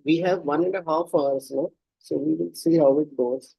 we have 1.5 hours, no? So we will see how it goes.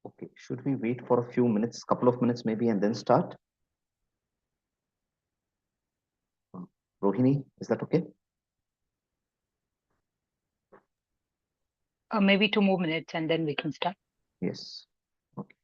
Okay, should we wait for a few minutes, couple of minutes maybe, and then start? Uh, Rohini, is that okay? Maybe 2 more minutes and then we can start. Yes. Okay.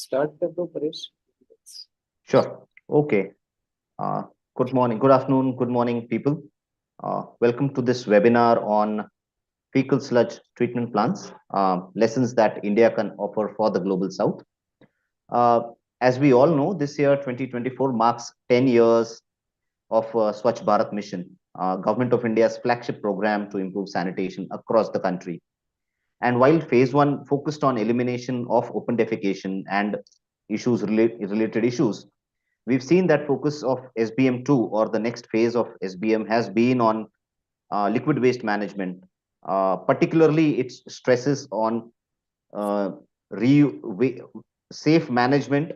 Start कर दो Paresh. Sure. Okay. Uh, Good morning, good afternoon, good morning, people. Welcome to this webinar on fecal sludge treatment plants, lessons that India can offer for the global south. Uh, as we all know, this year 2024 marks 10 years of Swachh Bharat mission, Government of India's flagship program to improve sanitation across the country. And while phase one focused on elimination of open defecation and related issues, we've seen that focus of SBM2 or the next phase of SBM has been on liquid waste management. Particularly, it stresses on uh, safe management,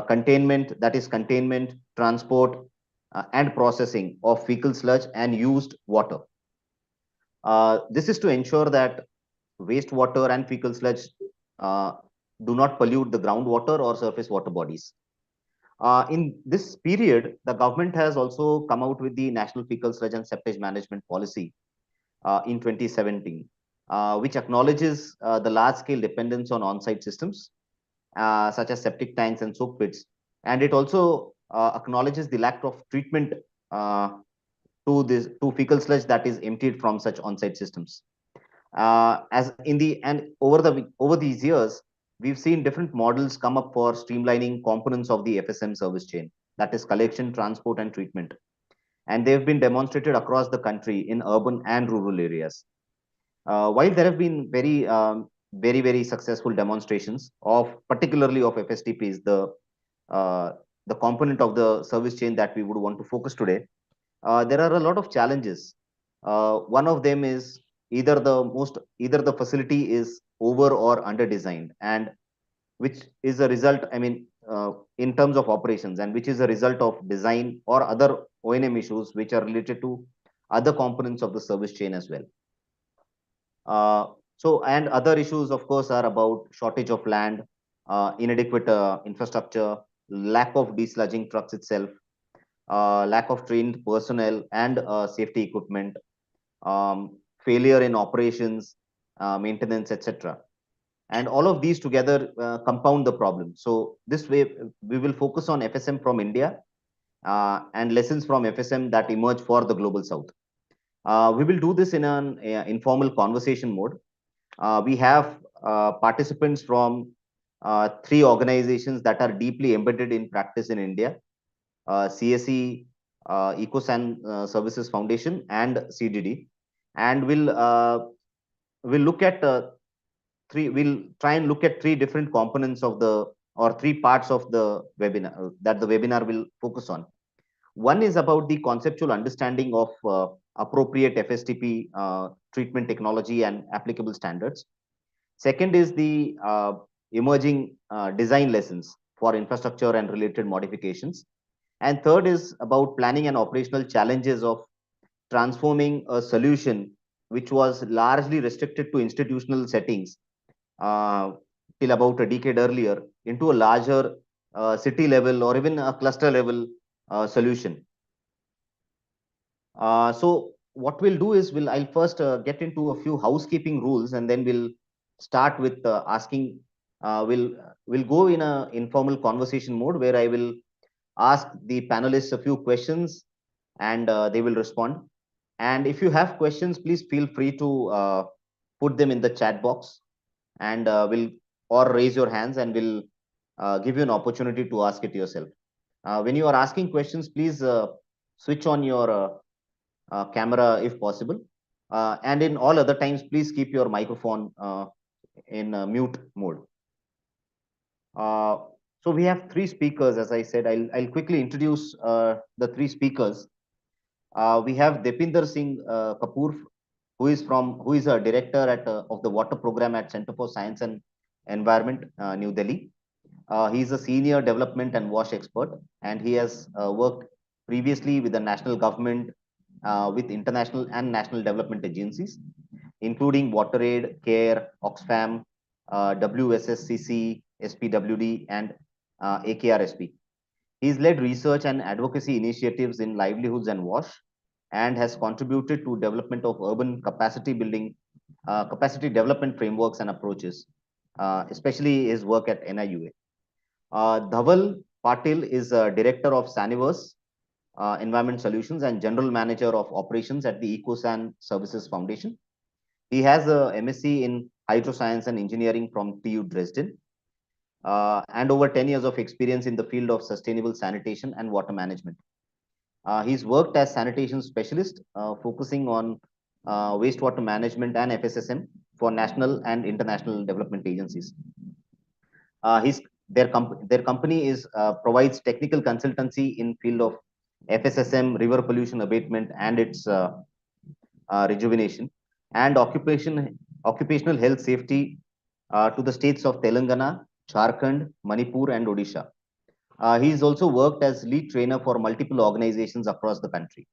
containment, that is containment, transport, and processing of fecal sludge and used water. This is to ensure that wastewater and fecal sludge uh, do not pollute the groundwater or surface water bodies. In this period, the government has also come out with the National Fecal Sludge and Septage Management Policy in 2017, which acknowledges the large-scale dependence on on-site systems such as septic tanks and soak pits, and it also acknowledges the lack of treatment uh, to fecal sludge that is emptied from such on-site systems. As in the and over these years, we've seen different models come up for streamlining components of the FSM service chain, that is collection, transport, and treatment, and they've been demonstrated across the country in urban and rural areas. While there have been very successful demonstrations of particularly of FSTPs, uh, the component of the service chain that we would want to focus today, there are a lot of challenges. One of them is either the facility is over or under designed, and which is a result, in terms of operations, and which is a result of design or other O&M issues which are related to other components of the service chain as well. And other issues, of course, are about shortage of land, inadequate infrastructure, lack of desludging trucks itself, lack of trained personnel and safety equipment, failure in operations, maintenance, etc. And all of these together compound the problem. So this way, we will focus on FSM from India and lessons from FSM that emerge for the global south. We will do this in an informal conversation mode. We have participants from three organizations that are deeply embedded in practice in India: CSE, EcoSan Services Foundation, and CDD. And we'll look at we'll try and look at three different components of the or three parts of the webinar that the webinar will focus on. One is about the conceptual understanding of appropriate FSTP treatment technology and applicable standards. Second is the emerging design lessons for infrastructure and related modifications. And third is about planning and operational challenges of transforming a solution which was largely restricted to institutional settings uh, till about a decade earlier into a larger city level or even a cluster level solution. So what we'll do is I'll first get into a few housekeeping rules, and then we'll start with asking. We'll go in a informal conversation mode where I will ask the panelists a few questions, and they will respond. And if you have questions, please feel free to put them in the chat box, and we'll or raise your hands, and we'll give you an opportunity to ask it yourself. When you are asking questions, please switch on your camera if possible. And in all other times, please keep your microphone in mute mode. So we have three speakers, as I said. I'll quickly introduce the three speakers. We have Depinder Singh Kapoor, who is a director of the water program at Center for Science and Environment, New Delhi. He is a senior development and WASH expert, and he has worked previously with the national government, with international and national development agencies, including WaterAid, CARE, Oxfam, WSSCC, SPWD, and AKRSP. He's led research and advocacy initiatives in livelihoods and WASH, and has contributed to development of urban capacity building, capacity development frameworks and approaches, especially his work at NIUA. Dhaval Patil is a director of Saniverse Environment Solutions and general manager of operations at the EcoSan Services Foundation. He has a MSc in Hydroscience and Engineering from TU Dresden, and over 10 years of experience in the field of sustainable sanitation and water management. He's worked as sanitation specialist, focusing on wastewater management and FSSM for national and international development agencies. His their company is provides technical consultancy in field of FSSM, river pollution abatement, and its rejuvenation, and occupational health safety to the states of Telangana, Jharkhand, Manipur, and Odisha. He's also worked as lead trainer for multiple organizations across the country.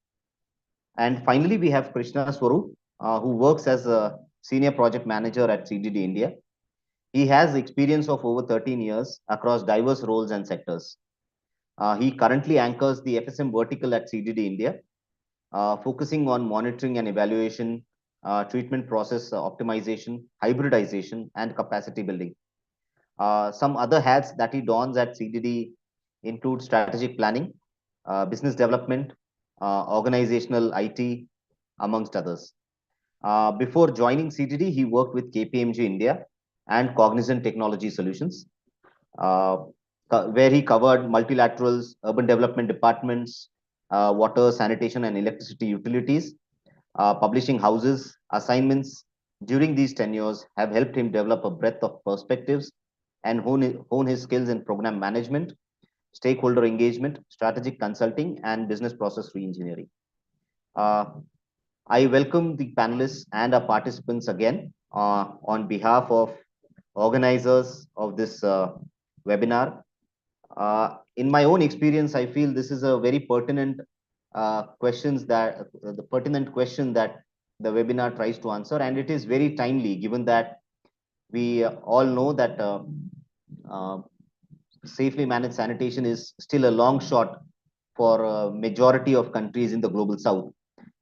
And finally, we have Krishna Swarup, who works as a senior project manager at CDD India. He has experience of over 13 years across diverse roles and sectors. He currently anchors the FSM vertical at CDD India, focusing on monitoring and evaluation, treatment process optimization, hybridization, and capacity building. Some other hats that he dons at CDD include strategic planning, business development, organizational IT, amongst others. Before joining CDD, he worked with KPMG India and Cognizant Technology Solutions, uh, where he covered multilaterals, urban development departments, water, sanitation, and electricity utilities, publishing houses. Assignments during these tenures have helped him develop a breadth of perspectives and hone his skills in program management, stakeholder engagement, strategic consulting, and business process reengineering. Uh, I welcome the panelists and our participants again on behalf of organizers of this webinar. In my own experience, I feel this is a very pertinent the pertinent question that the webinar tries to answer, and it is very timely given that we all know that uh, safely managed sanitation is still a long shot for a majority of countries in the global south,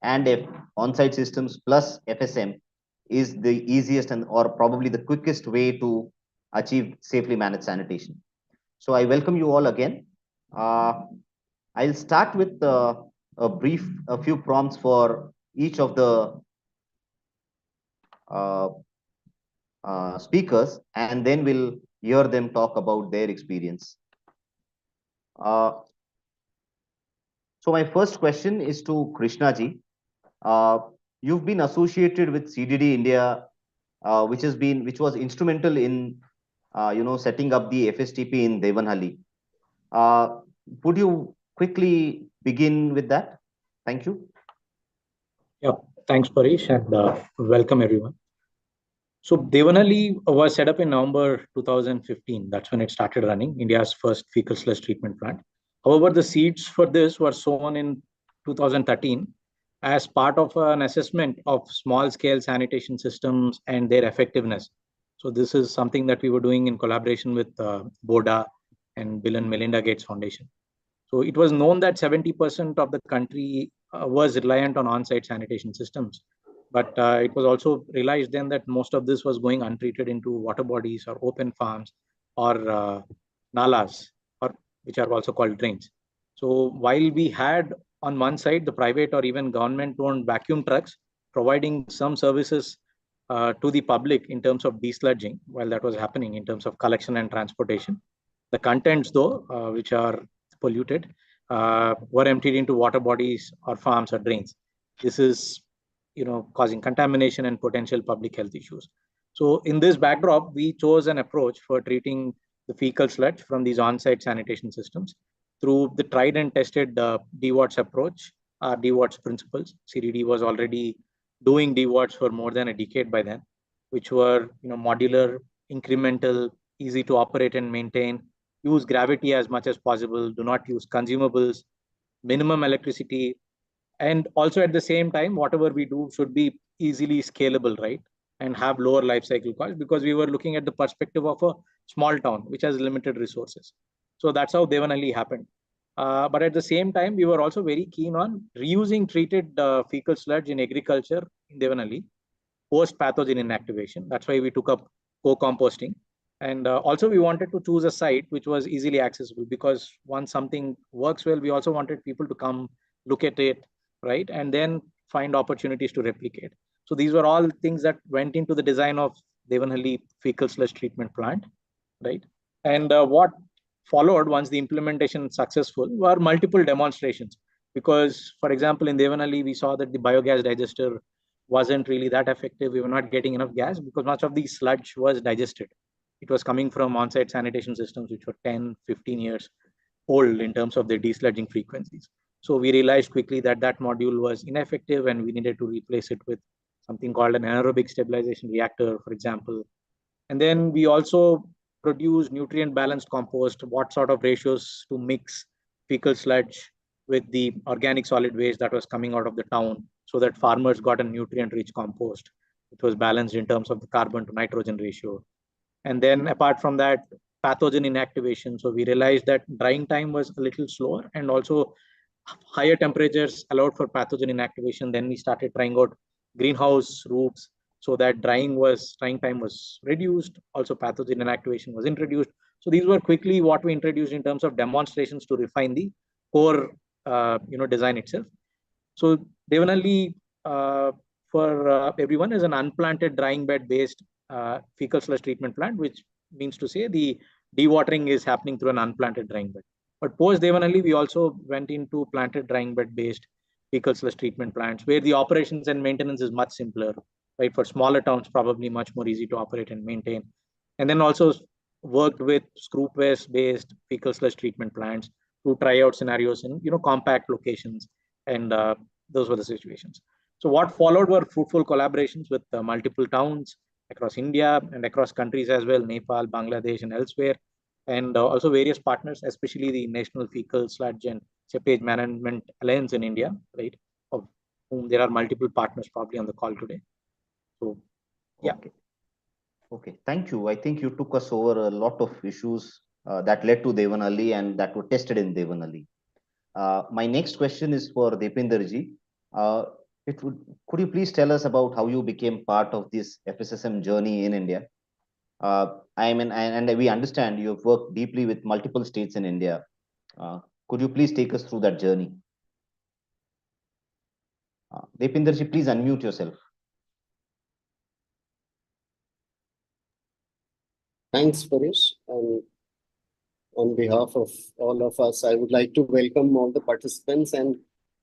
and if on-site systems plus FSM is the easiest and or probably the quickest way to achieve safely managed sanitation. So I welcome you all again. Uh, I'll start with a few prompts for each of the uh, speakers, and then we'll hear them talk about their experience. Uh, so my first question is to Krishna ji. Uh, you've been associated with CDD India, which was instrumental in setting up the FSTP in Devanhalli. Uh, would you quickly begin with that? Thank you. Yeah, thanks, Paresh, and welcome everyone. So Devanali was set up in November 2015. That's when it started running, India's first fecal sludge treatment plant. However, the seeds for this were sown in 2013 as part of an assessment of small-scale sanitation systems and their effectiveness. So this is something that we were doing in collaboration with BODA and Bill and Melinda Gates Foundation. So it was known that 70% of the country was reliant on on-site sanitation systems. But it was also realized then that most of this was going untreated into water bodies or open farms or nalas, or which are also called drains. So while we had on one side the private or even government-owned vacuum trucks providing some services to the public in terms of desludging, while that was happening in terms of collection and transportation, the contents though, which are polluted, were emptied into water bodies or farms or drains. This is, causing contamination and potential public health issues. So in this backdrop, we chose an approach for treating the fecal sludge from these on-site sanitation systems through the tried and tested DWATS approach, DWATS principles. CDD was already doing DWATS for more than a decade by then, which were modular, incremental, easy to operate and maintain, use gravity as much as possible, do not use consumables, minimum electricity, and also at the same time, whatever we do should be easily scalable, right? And have lower life cycle costs, because we were looking at the perspective of a small town which has limited resources. So that's how Devanali happened. But at the same time, we were also very keen on reusing treated fecal sludge in agriculture in Devanali post pathogen inactivation. That's why we took up co-composting. And also we wanted to choose a site which was easily accessible, because once something works well, we also wanted people to come look at it, right? And then find opportunities to replicate. So these were all things that went into the design of Devanali fecal sludge treatment plant, right? And what followed once the implementation successful were multiple demonstrations. Because, for example, in Devanali, we saw that the biogas digester wasn't really that effective. We were not getting enough gas because much of the sludge was digested. It was coming from on-site sanitation systems, which were 10, 15 years old in terms of their desludging frequencies. So we realized quickly that that module was ineffective and we needed to replace it with something called an anaerobic stabilization reactor, for example. And then we also produce nutrient balanced compost, what sort of ratios to mix fecal sludge with the organic solid waste that was coming out of the town, so that farmers got a nutrient rich compost. It was balanced in terms of the carbon to nitrogen ratio. And then apart from that, pathogen inactivation. So we realized that drying time was a little slower, and also higher temperatures allowed for pathogen inactivation. Then we started trying out greenhouse routes so that drying time was reduced. Also pathogen inactivation was introduced. So these were quickly what we introduced in terms of demonstrations to refine the core design itself. So Devanali for everyone is an unplanted drying bed based fecal sludge treatment plant, which means to say the dewatering is happening through an unplanted drying bed. But post Devanali, we also went into planted drying bed based fecal sludge treatment plants, where the operations and maintenance is much simpler, right? For smaller towns, probably much more easy to operate and maintain. And then also worked with screw press based fecal sludge treatment plants to try out scenarios in compact locations, and those were the situations. So what followed were fruitful collaborations with multiple towns across India and across countries as well, Nepal, Bangladesh, and elsewhere, and also various partners, especially the National Fecal Sludge and Seepage Management Alliance in India, right? Of whom there are multiple partners probably on the call today. So, yeah. Okay, thank you. I think you took us over a lot of issues that led to Devanali and that were tested in Devanali. My next question is for Deepinderji. Could you please tell us about how you became part of this FSSM journey in India? And we understand you've worked deeply with multiple states in India. Could you please take us through that journey? Deepinderji, please unmute yourself. Thanks, Paresh. And on behalf of all of us, I would like to welcome all the participants. And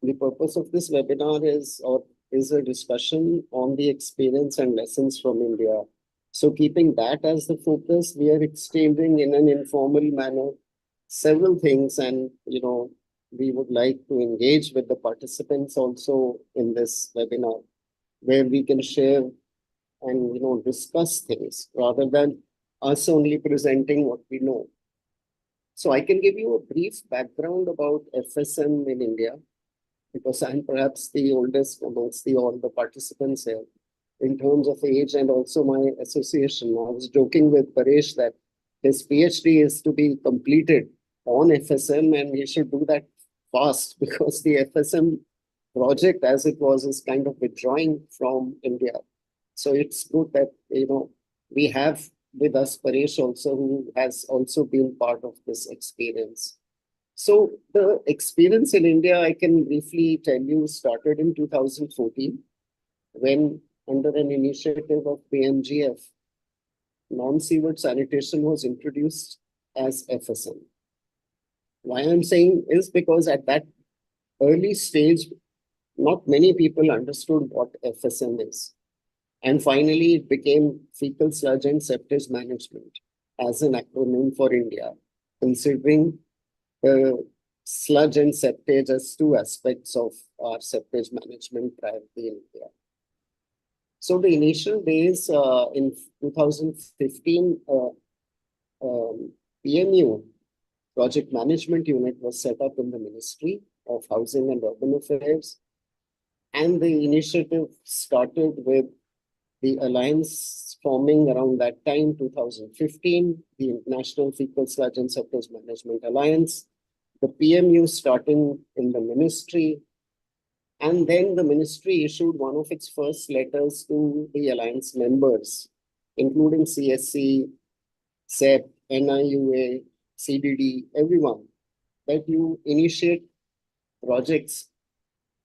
the purpose of this webinar is a discussion on the experience and lessons from India. So keeping that as the focus, we are exchanging in an informal manner several things, and we would like to engage with the participants also in this webinar, where we can share and discuss things rather than us only presenting what we know. So I can give you a brief background about FSM in India, because I'm perhaps the oldest amongst all the participants here in terms of age and also my association. I was joking with Paresh that his PhD is to be completed on FSM and he should do that fast because the FSM project as it was is kind of withdrawing from India. So it's good that, we have with us Paresh also, who has also been part of this experience. So the experience in India, I can briefly tell you, started in 2014 when under an initiative of PMGF, non-sewerage sanitation was introduced as FSM. Why I'm saying is because at that early stage, not many people understood what FSM is. And finally, it became fecal sludge and septage management as an acronym for India, considering sludge and septage as two aspects of our septage management priority in India. So the initial days in 2015, PMU, Project Management Unit, was set up in the Ministry of Housing and Urban Affairs. And the initiative started with the alliance forming around that time, 2015, the National Fecal Sludge and Septage Management Alliance, the PMU starting in the ministry, and then the ministry issued one of its first letters to the alliance members, including CSC, SEP, NIUA, CDD, everyone, that you initiate projects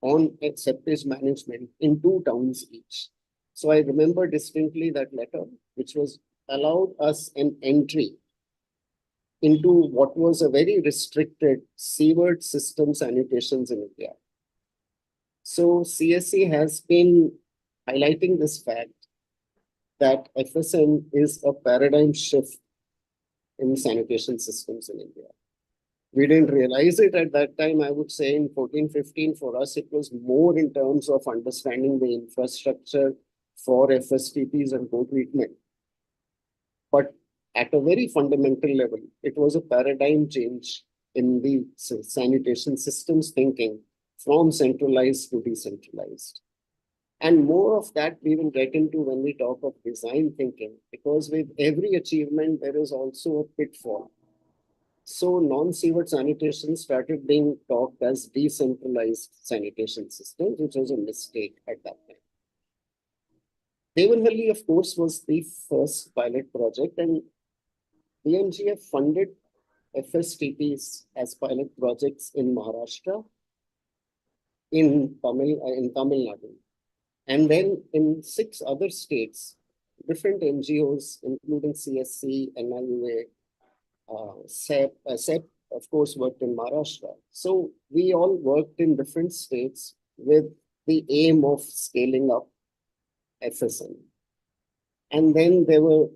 on septage management in 2 towns each. So I remember distinctly that letter, which was allowed us an entry into what was a very restricted seaward system sanitations in India. So CSC has been highlighting this fact that FSM is a paradigm shift in sanitation systems in India. We didn't realize it at that time. I would say in 14-15, for us, it was more in terms of understanding the infrastructure for FSTPs and co-treatment. But at a very fundamental level, it was a paradigm change in the sanitation systems thinking from centralized to decentralized. And more of that we will get into when we talk of design thinking, because with every achievement, there is also a pitfall. So non-sewer sanitation started being talked as decentralized sanitation systems, which was a mistake at that time. Devanhalli, of course, was the first pilot project, and PMGF funded FSTPs as pilot projects in Maharashtra, in Tamil Nadu. And then in 6 other states, different NGOs, including CSC, NIUA, SEP, of course, worked in Maharashtra. So we all worked in different states with the aim of scaling up FSM. And then there were,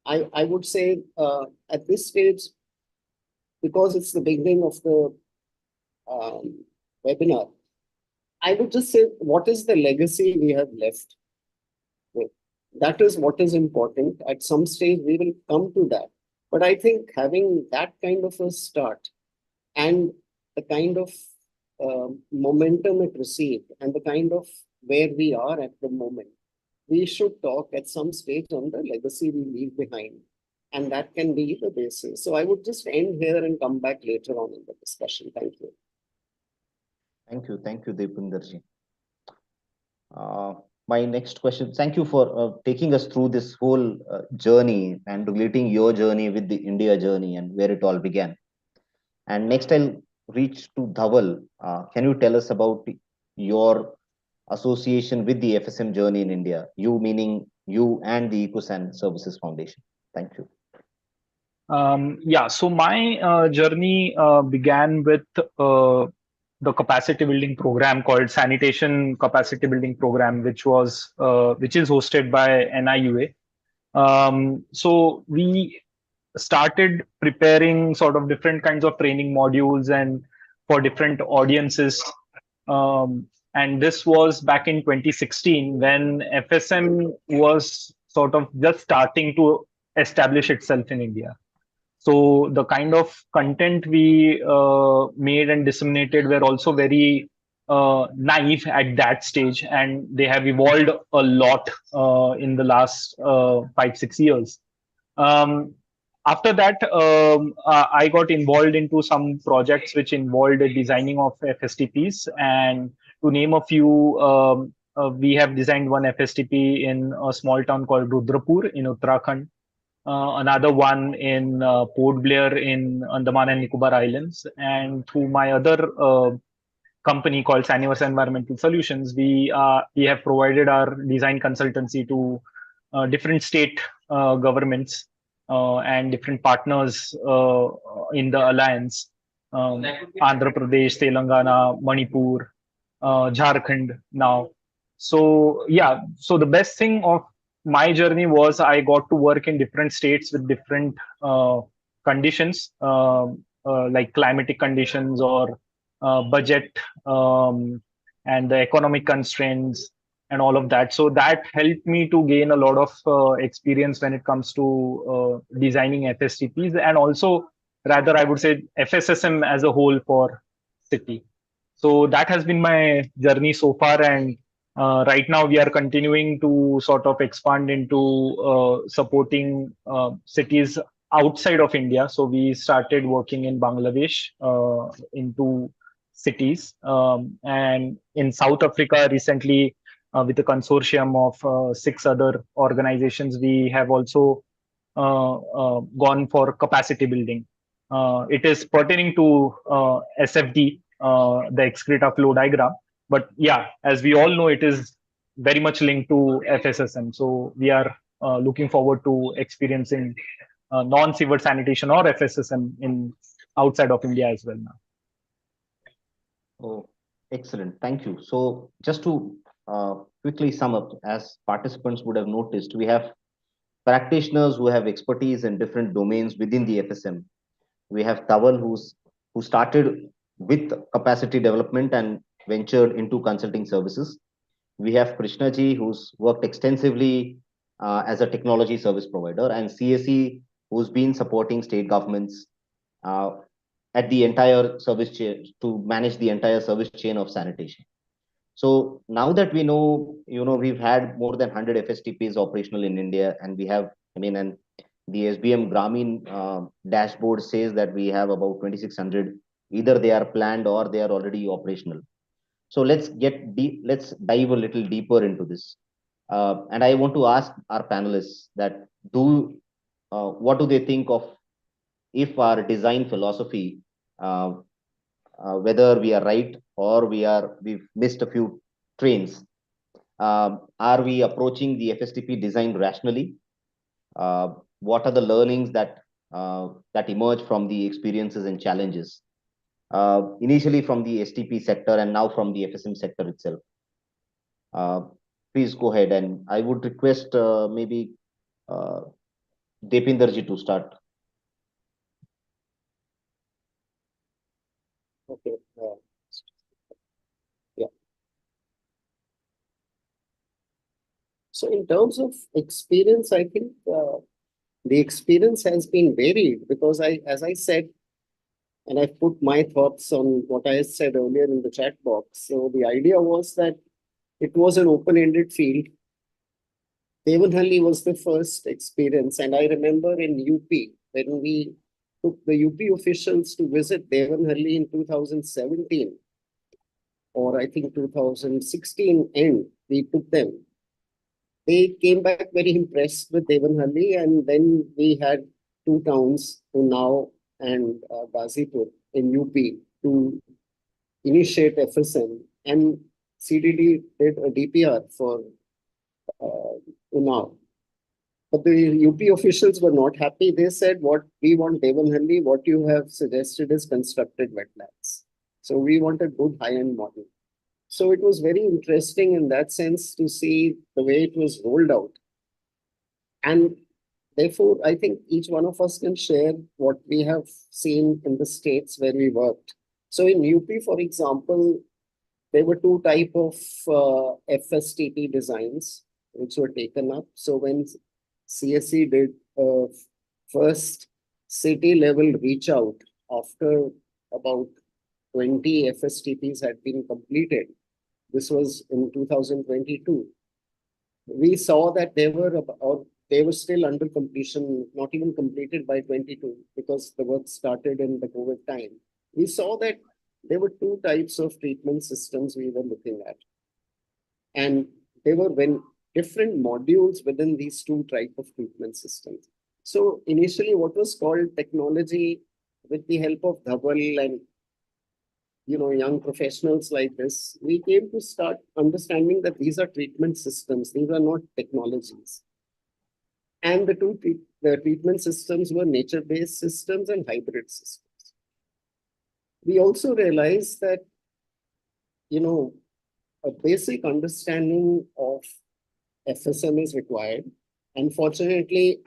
I would say at this stage, because it's the beginning of the webinar, I would just say, what is the legacy we have left with? That is what is important. At some stage, we will come to that. But I think having that kind of a start and the kind of momentum it received and the kind of where we are at the moment, we should talk at some stage on the legacy we leave behind. And that can be the basis. So I would just end here and come back later on in the discussion. Thank you. Thank you, Deepandarji. My next question, thank you for taking us through this whole journey and relating your journey with the India journey and where it all began. And next I'll reach to Dhaval. Can you tell us about your association with the FSM journey in India? You meaning you and the EcoSan Services Foundation. Thank you. Yeah, so my journey began with the capacity building program called Sanitation Capacity Building Program, which is hosted by NIUA. So we started preparing sort of different kinds of training modules and for different audiences. And this was back in 2016 when FSM was sort of just starting to establish itself in India. So the kind of content we made and disseminated were also very naive at that stage, and they have evolved a lot in the last 5-6 years. After that, I got involved into some projects which involved the designing of FSTPs. And to name a few, we have designed one FSTP in a small town called Rudrapur in Uttarakhand. Another one in Port Blair in Andaman and Nicobar Islands. And through my other company called Saniverse Environmental Solutions, we have provided our design consultancy to different state governments and different partners in the alliance. Andhra Pradesh, Telangana, Manipur, Jharkhand now. So yeah, so the best thing of my journey was I got to work in different states with different conditions, like climatic conditions or budget and the economic constraints and all of that. So that helped me to gain a lot of experience when it comes to designing FSTPs, and also rather I would say FSSM as a whole for city. So that has been my journey so far, and right now we are continuing to sort of expand into supporting cities outside of India. So we started working in Bangladesh into cities, and in South Africa recently with a consortium of 6 other organizations, we have also gone for capacity building. It is pertaining to SFD, the excreta flow diagram. But yeah, as we all know, it is very much linked to FSSM. So we are looking forward to experiencing non-sewer sanitation or FSSM in outside of India as well now. Oh, excellent. Thank you. So just to quickly sum up, as participants would have noticed, we have practitioners who have expertise in different domains within the FSM. We have Tawal, who started with capacity development and ventured into consulting services. We have Krishnaji, who's worked extensively as a technology service provider, and CSE, who's been supporting state governments at the entire service chain to manage the entire service chain of sanitation. So now that we know, we've had more than 100 FSTPs operational in India, and we have, and the SBM Grameen dashboard says that we have about 2,600. Either they are planned or they are already operational. So let's dive a little deeper into this. And I want to ask our panelists that what do they think of if our design philosophy, whether we are right or we've missed a few trains. Are we approaching the FSTP design rationally? What are the learnings that emerge from the experiences and challenges? Initially from the STP sector and now from the FSM sector itself. Please go ahead, and I would request maybe Depinderji to start. Okay. Yeah. So in terms of experience, I think the experience has been varied because as I said, and I put my thoughts on what I said earlier in the chat box. So the idea was that it was an open-ended field. Devanhalli was the first experience. And I remember in UP, when we took the UP officials to visit Devanhalli in 2017, or I think 2016 end, we took them. They came back very impressed with Devanhalli, and then we had 2 towns, Unnao and Ghazipur in UP, to initiate FSM, and CDD did a DPR for Unnao. But the UP officials were not happy. They said, what we want Devanhalli, what you have suggested is constructed wetlands. So we want a good high-end model. So it was very interesting in that sense to see the way it was rolled out. And therefore, I think each one of us can share what we have seen in the states where we worked. So in UP, for example, there were two type of FSTP designs which were taken up. So when CSE did first city level reach out after about 20 FSTPs had been completed, this was in 2022. We saw that they were still under completion, not even completed by 22, because the work started in the COVID time. We saw that there were two types of treatment systems we were looking at. And there were different modules within these two type of treatment systems. So initially what was called technology, with the help of Dhaval and young professionals like this, we came to start understanding that these are treatment systems, these are not technologies. And the treatment systems were nature-based systems and hybrid systems. We also realized that, a basic understanding of FSM is required. Unfortunately,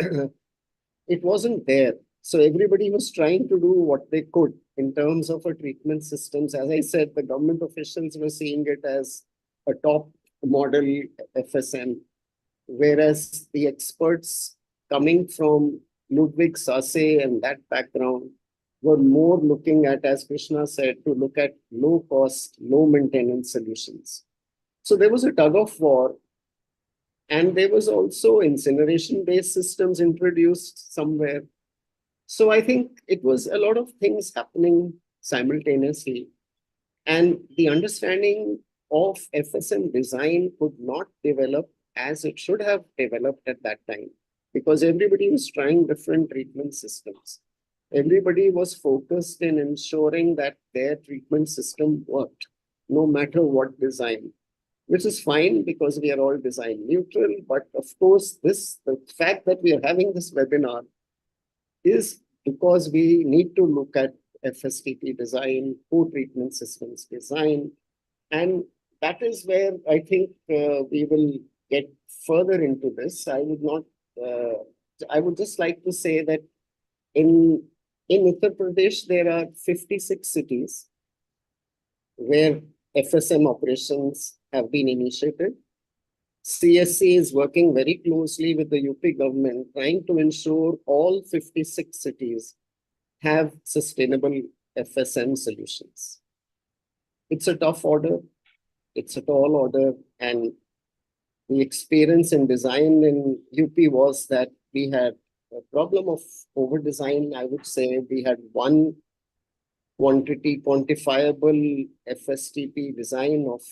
it wasn't there. So everybody was trying to do what they could in terms of a treatment systems. As I said, the government officials were seeing it as a top model FSM, whereas the experts coming from Ludwig Sase and that background were more looking at, as Krishna said, to look at low cost, low maintenance solutions. So there was a tug of war, and there was also incineration-based systems introduced somewhere. So I think it was a lot of things happening simultaneously. And the understanding of FSM design could not develop as it should have developed at that time, because everybody was trying different treatment systems. Everybody was focused in ensuring that their treatment system worked, no matter what design, which is fine because we are all design neutral. But of course, the fact that we are having this webinar is because we need to look at FSTP design, co-treatment systems design. And that is where I think we will get further into this. I would just like to say that in Uttar Pradesh, there are 56 cities where FSM operations have been initiated. CSC is working very closely with the UP government, trying to ensure all 56 cities have sustainable FSM solutions. It's a tough order. It's a tall order. And the experience in design in UP was that we had a problem of over design. I would say we had one quantifiable FSTP design of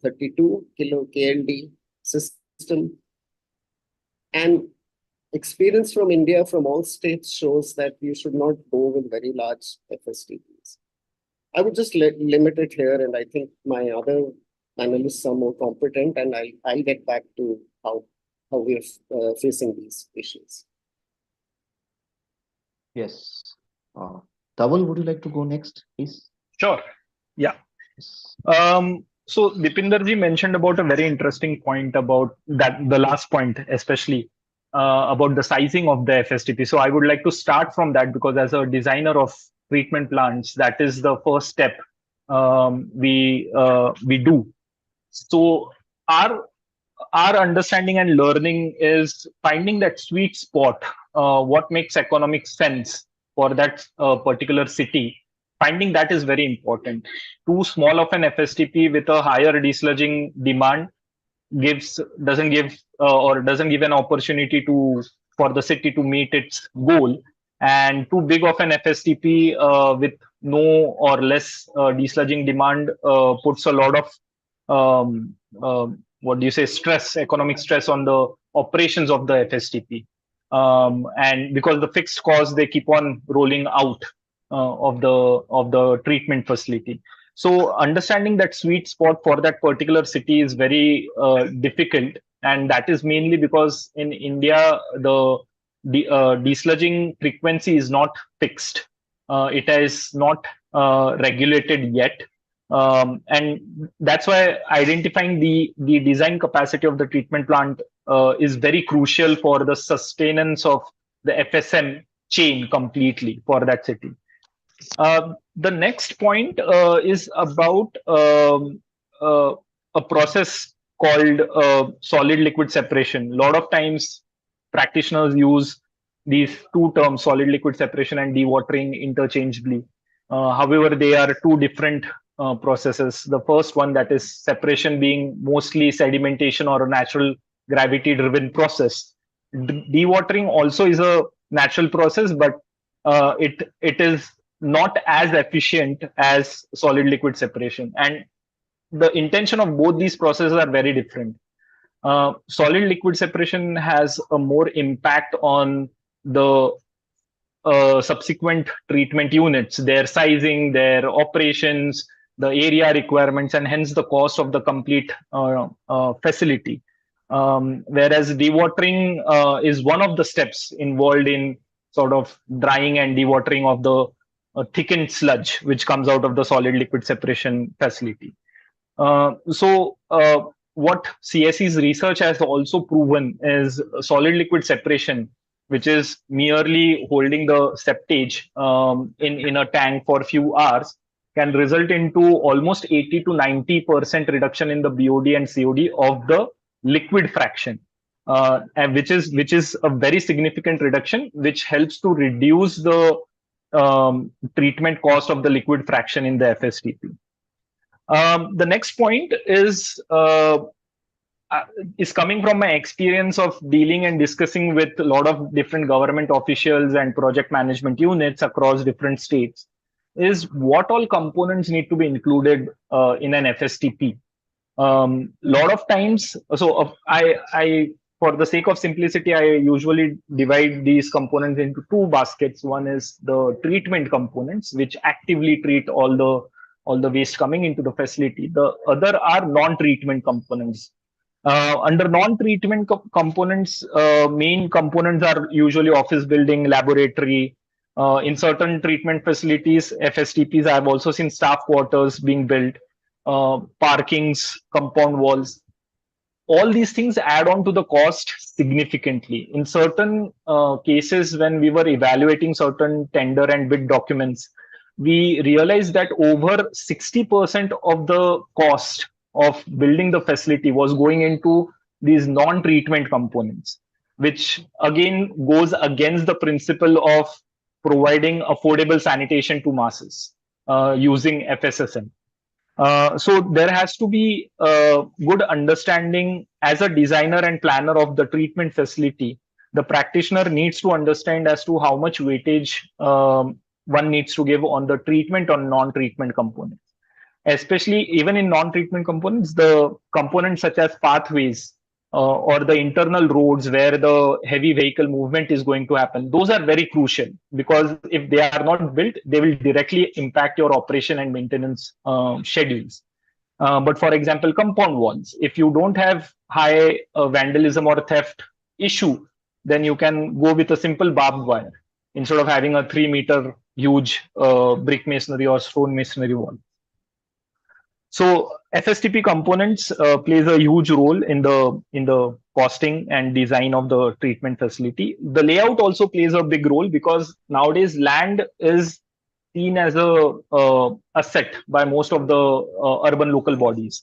32 kilo KLD system. And experience from India, from all states, shows that you should not go with very large FSTPs. I would just limit it here, and I think my other panelists are more competent, and I'll get back to how we are facing these issues. Yes. Dhaval, would you like to go next, please? Sure. Yeah. Yes. So Dipinderji mentioned about a very interesting point about that, the last point, especially about the sizing of the FSTP. So I would like to start from that, because as a designer of treatment plants, that is the first step we do. So our understanding and learning is finding that sweet spot, what makes economic sense for that particular city. Finding that is very important. Too small of an FSTP with a higher desludging demand doesn't give an opportunity for the city to meet its goal, and too big of an FSTP with no or less desludging demand puts a lot of economic stress on the operations of the FSTP, and because the fixed costs, they keep on rolling out of the treatment facility. So understanding that sweet spot for that particular city is very difficult, and that is mainly because in India the desludging frequency is not fixed. It is not regulated yet, and that's why identifying the design capacity of the treatment plant is very crucial for the sustenance of the FSM chain completely for that city. The next point is about a process called solid liquid separation. A lot of times practitioners use these two terms, solid liquid separation and dewatering, interchangeably. However, they are two different processes. The first one, that is separation, being mostly sedimentation or a natural gravity driven process. Dewatering also is a natural process, but it is not as efficient as solid liquid separation, and the intention of both these processes are very different. Solid liquid separation has a more impact on the subsequent treatment units, their sizing, their operations, the area requirements, and hence the cost of the complete facility. Whereas dewatering is one of the steps involved in sort of drying and dewatering of the thickened sludge which comes out of the solid liquid separation facility. What CSE's research has also proven is solid liquid separation, which is merely holding the septage in a tank for a few hours, can result into almost 80 to 90% reduction in the BOD and COD of the liquid fraction, and which is a very significant reduction, which helps to reduce the treatment cost of the liquid fraction in the FSTP. The next point is coming from my experience of dealing and discussing with a lot of different government officials and project management units across different states, is what all components need to be included in an FSTP. Lot of times, so I for the sake of simplicity, I usually divide these components into two baskets. One is the treatment components, which actively treat all the waste coming into the facility. The other are non-treatment components. Under non-treatment components, main components are usually office building, laboratory. In certain treatment facilities, FSTPs, I have also seen staff quarters being built, parkings, compound walls. All these things add on to the cost significantly. In certain cases, when we were evaluating certain tender and bid documents, we realized that over 60% of the cost of building the facility was going into these non-treatment components, which again goes against the principle of providing affordable sanitation to masses using FSSM. So there has to be a good understanding as a designer and planner of the treatment facility. The practitioner needs to understand as to how much weightage one needs to give on the treatment or non-treatment components. Especially even in non-treatment components, the components such as pathways or the internal roads where the heavy vehicle movement is going to happen, those are very crucial, because if they are not built, they will directly impact your operation and maintenance schedules. But for example, compound walls, if you don't have high vandalism or theft issue, then you can go with a simple barbed wire instead of having a 3-meter huge brick masonry or stone masonry wall. So FSTP components plays a huge role in the costing and design of the treatment facility. The layout also plays a big role, because nowadays land is seen as a asset by most of the urban local bodies.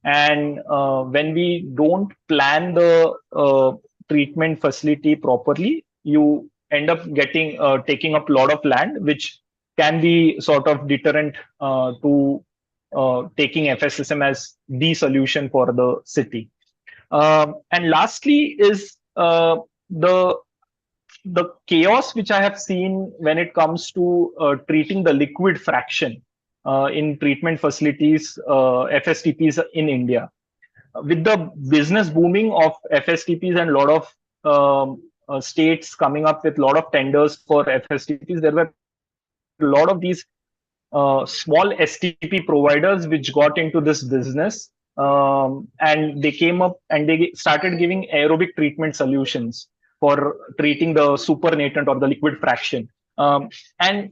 And when we don't plan the treatment facility properly, you end up taking up a lot of land, which can be sort of deterrent to taking FSSM as the solution for the city. And lastly is the chaos which I have seen when it comes to treating the liquid fraction in treatment facilities, FSTPs in India. With the business booming of FSTPs and a lot of states coming up with a lot of tenders for FSTPs, there were a lot of these small STP providers which got into this business, and they came up and they started giving aerobic treatment solutions for treating the supernatant or the liquid fraction, and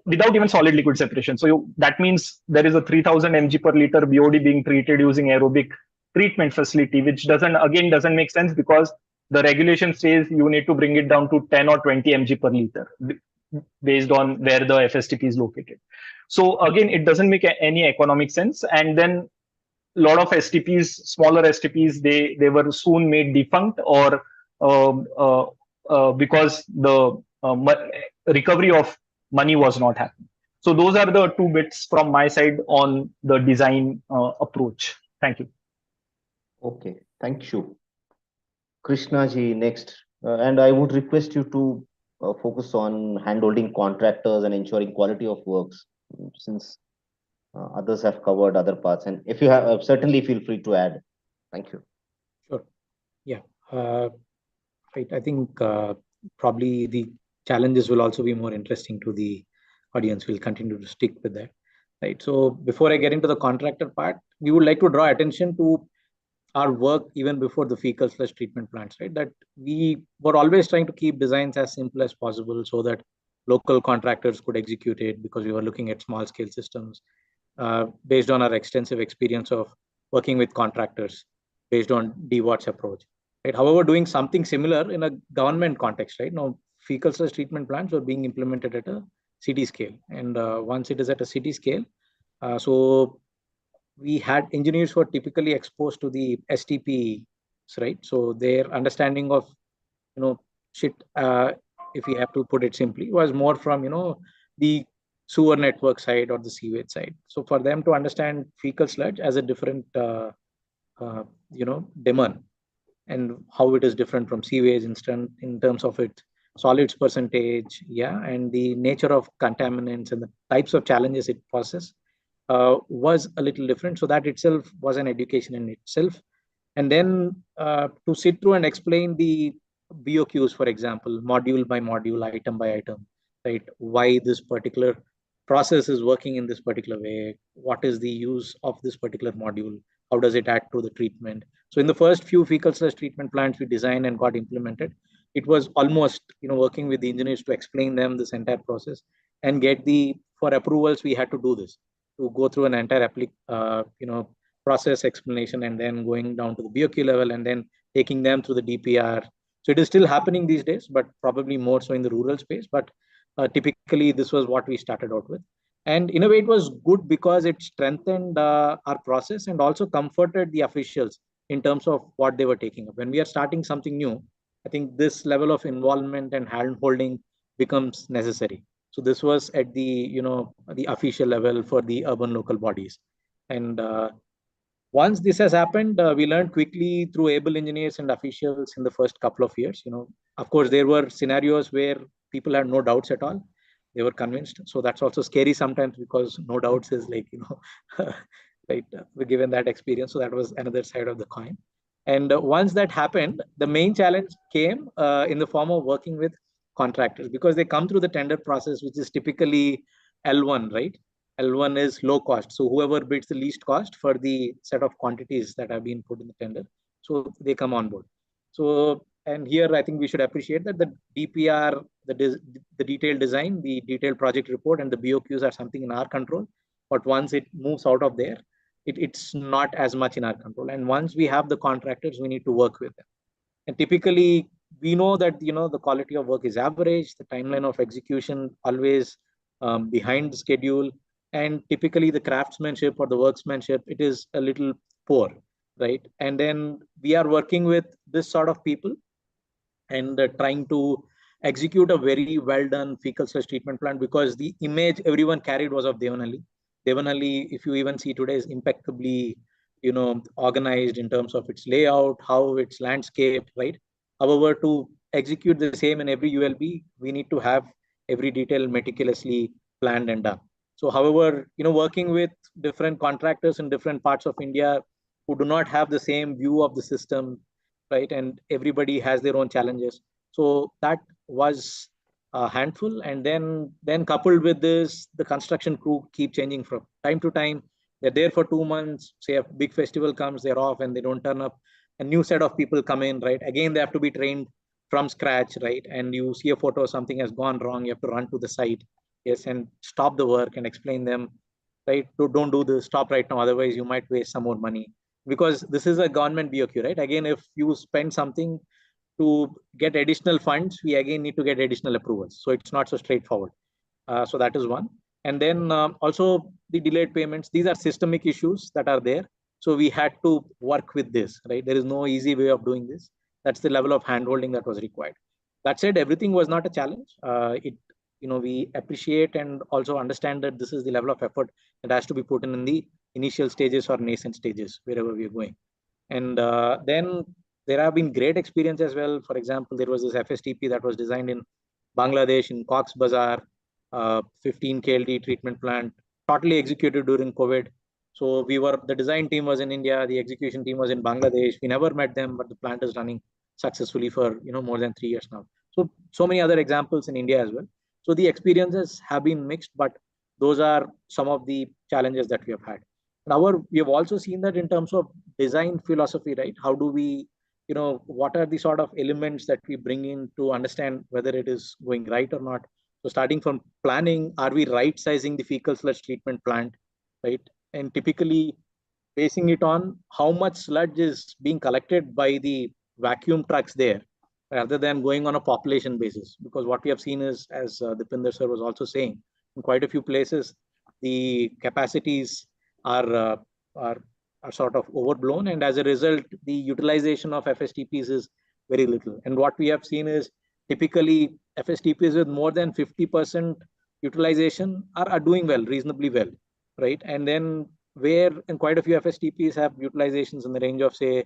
without even solid liquid separation. So that means there is a 3000 mg per liter BOD being treated using aerobic treatment facility, which doesn't make sense because the regulation says you need to bring it down to 10 or 20 mg per liter based on where the FSTP is located. So again, it doesn't make any economic sense. And then a lot of STPs, smaller STPs, they were soon made defunct, or because the recovery of money was not happening. So those are the two bits from my side on the design approach. Thank you. Okay, thank you. Krishna ji next. And I would request you to focus on handholding contractors and ensuring quality of works, since others have covered other parts. And if you have, certainly feel free to add. Thank you. Sure. Yeah. Right. I think probably the challenges will also be more interesting to the audience. We'll continue to stick with that. Right. So before I get into the contractor part, we would like to draw attention to our work even before the fecal sludge treatment plants, right? That we were always trying to keep designs as simple as possible so that local contractors could execute it, because we were looking at small scale systems based on our extensive experience of working with contractors based on DWAT's approach. Right? However, doing something similar in a government context, right? Now, fecal sludge treatment plants were being implemented at a city scale. And once it is at a city scale, so we had engineers who are typically exposed to the STPs, right? So their understanding of, shit, if we have to put it simply, was more from, the sewer network side or the sewage side. So for them to understand fecal sludge as a different, demand, and how it is different from sewage in terms of its solids percentage, and the nature of contaminants and the types of challenges it poses, was a little different. So that itself was an education in itself. And then to sit through and explain the BOQs, for example, module by module, item by item, right? Why this particular process is working in this particular way, what is the use of this particular module, how does it add to the treatment. So in the first few fecal sludge treatment plants we designed and got implemented, it was almost, working with the engineers to explain them this entire process and get for approvals, we had to do this, to go through an entire process explanation, and then going down to the BOQ level, and then taking them through the DPR. So it is still happening these days, but probably more so in the rural space. But typically, this was what we started out with. And in a way, it was good because it strengthened our process and also comforted the officials in terms of what they were taking up. When we are starting something new, I think this level of involvement and hand-holding becomes necessary. So this was at the, the official level for the urban local bodies. And once this has happened, we learned quickly through able engineers and officials in the first couple of years. Of course, there were scenarios where people had no doubts at all. They were convinced. So that's also scary sometimes, because no doubts is like, right, given that experience. So that was another side of the coin. And once that happened, the main challenge came in the form of working with contractors, because they come through the tender process, which is typically L1, right? L1 is low cost. So whoever bids the least cost for the set of quantities that have been put in the tender, so they come on board. So, and here I think we should appreciate that the DPR, the detailed design, the detailed project report, and the BOQs are something in our control. But once it moves out of there, it's not as much in our control. And once we have the contractors, we need to work with them. And typically, we know that, the quality of work is average, the timeline of execution always behind the schedule. And typically the craftsmanship or the workmanship, it is a little poor, right? And then we are working with this sort of people and trying to execute a very well done fecal sludge treatment plant, because the image everyone carried was of Devanali. Devanali, if you even see today, is impeccably, organized in terms of its layout, how it's landscaped, right? However, to execute the same in every ULB, we need to have every detail meticulously planned and done. So, however, working with different contractors in different parts of India who do not have the same view of the system, right? And everybody has their own challenges. So that was a handful. And then coupled with this, the construction crew keep changing from time to time. They're there for 2 months. Say a big festival comes, they're off and they don't turn up. A new set of people come in, right? Again, they have to be trained from scratch, right? And you see a photo, something has gone wrong, you have to run to the site. Yes, and stop the work and explain them, right? Don't do this, stop right now, otherwise you might waste some more money. because this is a government BOQ, right? Again, if you spend something to get additional funds, we again need to get additional approvals. So it's not so straightforward. So that is one. And then also the delayed payments. These are systemic issues that are there. So we had to work with this, right? There is no easy way of doing this. That's the level of handholding that was required. That said, everything was not a challenge. We appreciate and also understand that this is the level of effort that has to be put in the initial stages or nascent stages, wherever we are going. And then there have been great experience as well. For example, there was this FSTP that was designed in Bangladesh, in Cox's Bazar, 15 KLD treatment plant, totally executed during COVID. So the design team was in India, the execution team was in Bangladesh. We never met them, but the plant is running successfully for more than 3 years now. So many other examples in India as well. So the experiences have been mixed, but those are some of the challenges that we have had. We have also seen that in terms of design philosophy, right? How do we, what are the sort of elements that we bring in to understand whether it is going right or not? So starting from planning, are we right sizing the fecal sludge treatment plant, right? And typically basing it on how much sludge is being collected by the vacuum trucks there, rather than going on a population basis. Because what we have seen is, as Dipinder sir was also saying, in quite a few places, the capacities are sort of overblown, and as a result, the utilization of FSTPs is very little. And what we have seen is typically FSTPs with more than 50% utilization are doing well, reasonably well, right? And then where in quite a few FSTPs have utilizations in the range of say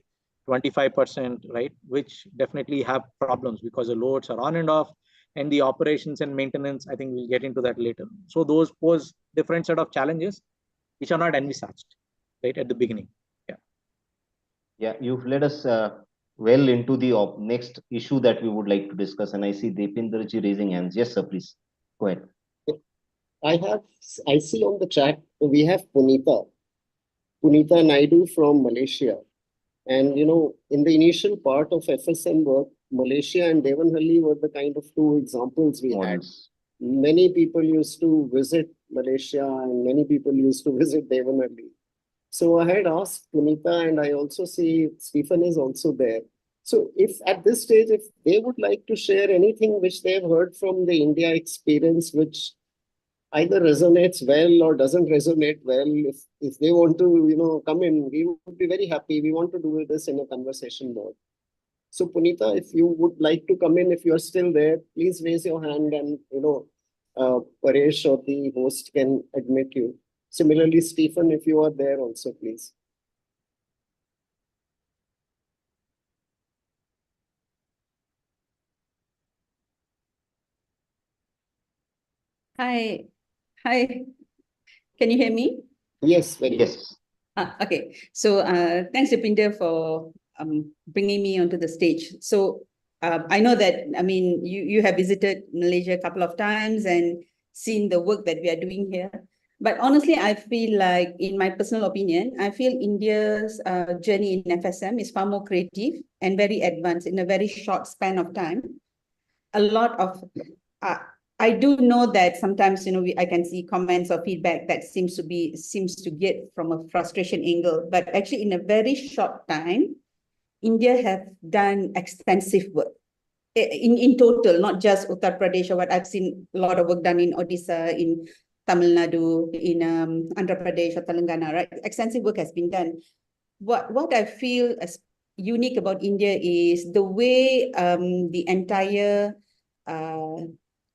25%, right? Which definitely have problems because the loads are on and off, and the operations and maintenance, I think we'll get into that later. So those pose different set of challenges which are not envisaged, right, at the beginning. Yeah, you've led us well into the next issue that we would like to discuss. And I see Dipinderji raising hands. Yes, sir, please. Go ahead. I see on the chat, we have Punita Naidu from Malaysia. And, in the initial part of FSM work, Malaysia and Devanahalli were the kind of two examples we had. Many people used to visit Malaysia and many people used to visit Devanahalli. So I had asked Punita, and I also see Stephen is also there. So if at this stage, if they would like to share anything which they have heard from the India experience, which either resonates well or doesn't resonate well, if they want to, come in, we would be very happy. We want to do this in a conversation mode. So Punita, if you would like to come in, if you are still there, please raise your hand and, Paresh or the host can admit you. Similarly, Stephen, if you are there also, please. Hi. Can you hear me? Yes, very yes. Okay. So thanks, Dipinder, for bringing me onto the stage. So I know that, you have visited Malaysia a couple of times and seen the work that we are doing here. But honestly, I feel like, in my personal opinion, I feel India's journey in FSM is far more creative and very advanced in a very short span of time. A lot of, I do know that sometimes, I can see comments or feedback that seems to get from a frustration angle, but actually in a very short time, India have done extensive work. In total, not just Uttar Pradesh, or what I've seen a lot of work done in Odisha, in Tamil Nadu, in Andhra Pradesh or Telangana, right? Extensive work has been done. What I feel as unique about India is the way the entire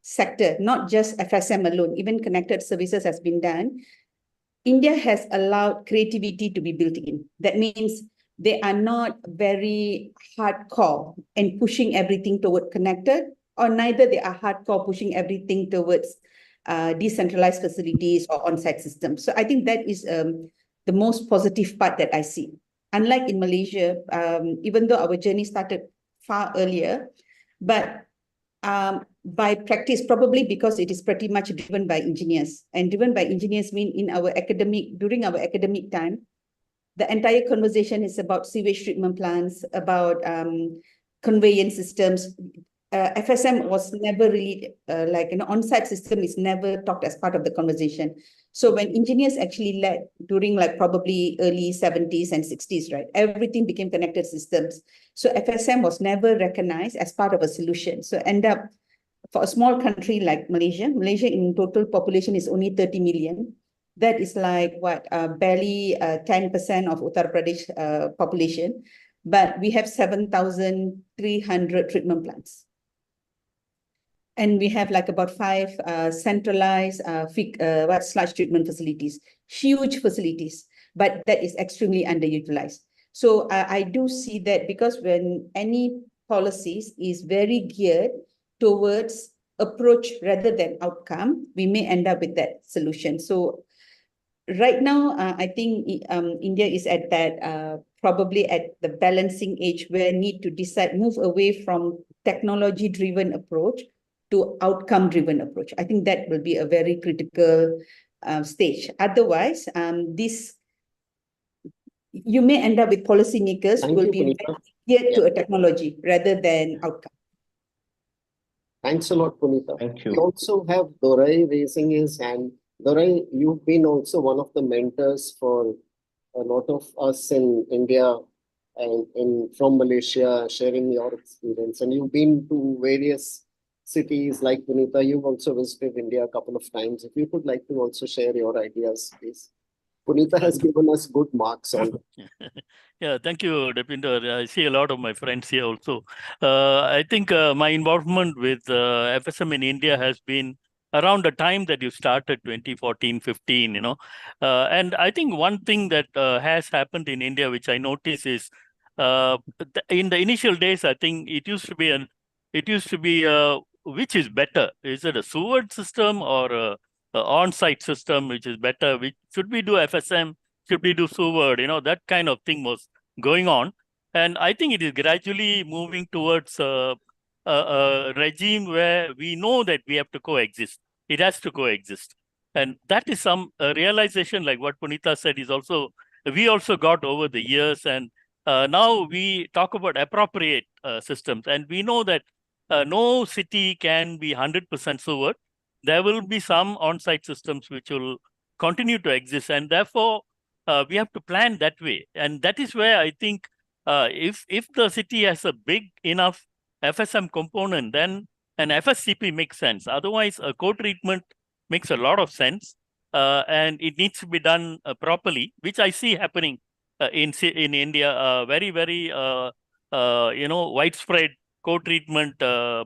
sector, not just FSM alone, even connected services has been done. India has allowed creativity to be built in. That means they are not very hardcore and pushing everything toward connected, or neither they are hardcore pushing everything towards decentralized facilities or on-site systems. So I think that is the most positive part that I see. Unlike in Malaysia, even though our journey started far earlier, but by practice, probably because it is pretty much driven by engineers. And driven by engineers mean during our academic time, the entire conversation is about sewage treatment plants, about conveyance systems. FSM was never really like an on-site system is never talked as part of the conversation. So when engineers actually led during like probably early 70s and 60s, right, everything became connected systems. So FSM was never recognized as part of a solution. So end up for a small country like Malaysia in total population is only 30 million. That is like what, barely 10% of Uttar Pradesh population, but we have 7,300 treatment plants. And we have like about 5 centralized sludge treatment facilities, huge facilities, but that is extremely underutilized. So I do see that because when any policies is very geared towards approach rather than outcome, we may end up with that solution. So right now, I think India is at that probably at the balancing age where need to decide, move away from technology-driven approach to outcome-driven approach. I think that will be a very critical stage. Otherwise, you may end up with policymakers who will be geared to a technology rather than outcome. Thanks a lot, Punita. Thank you. We also have Dorai raising his hand. Dorai, you've been also one of the mentors for a lot of us in India and from Malaysia, sharing your experience. And you've been to various cities like Punita. You've also visited India a couple of times. If you would like to also share your ideas, please. Punita has given us good marks on. Yeah, thank you, Depinder. I see a lot of my friends here also. I think my involvement with FSM in India has been around the time that you started, 2014, 15, and I think one thing that has happened in India, which I notice is in the initial days, I think it used to be which is better? Is it a sewage system or a on-site system, which is better? Should we do FSM? Should we do sewer? That kind of thing was going on. And I think it is gradually moving towards a regime where we know that we have to coexist. It has to coexist. And that is some realization, like what Punita said, we also got over the years. And now we talk about appropriate systems. And we know that no city can be 100% sewer. There will be some on-site systems which will continue to exist. And therefore, we have to plan that way. And that is where I think if the city has a big enough FSM component, then an FSTP makes sense. Otherwise, a co-treatment makes a lot of sense. And it needs to be done properly, which I see happening in India, very, very widespread co-treatment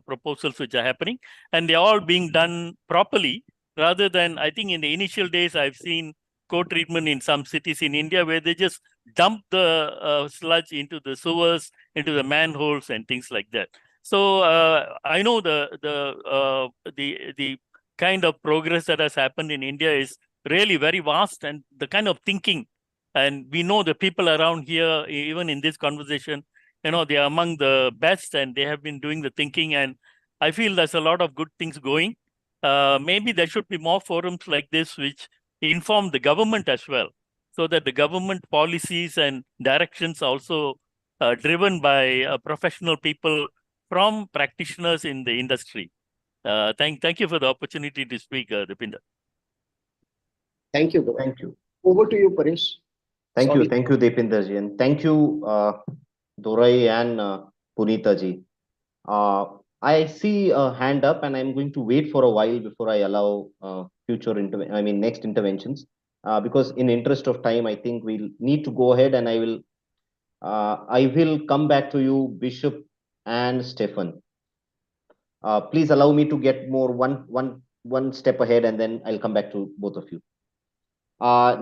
proposals which are happening, and they're all being done properly, rather than, I think in the initial days, I've seen co-treatment in some cities in India where they just dump the sludge into the sewers, into the manholes and things like that. So I know the kind of progress that has happened in India is really very vast, and the kind of thinking, and we know the people around here, even in this conversation, they are among the best, and they have been doing the thinking, and I feel there's a lot of good things going. Maybe there should be more forums like this which inform the government as well, so that the government policies and directions are also driven by professional people from practitioners in the industry. Thank you for the opportunity to speak, Depinder. Thank you. Thank you. Over to you, Paresh. Thank you, Depinder ji, and thank you, Dorai and Punita ji. I see a hand up, and I'm going to wait for a while before I allow next interventions, because in interest of time, I think we'll need to go ahead, and I will come back to you, Bishop and Stefan. Please allow me to get one step ahead, and then I'll come back to both of you.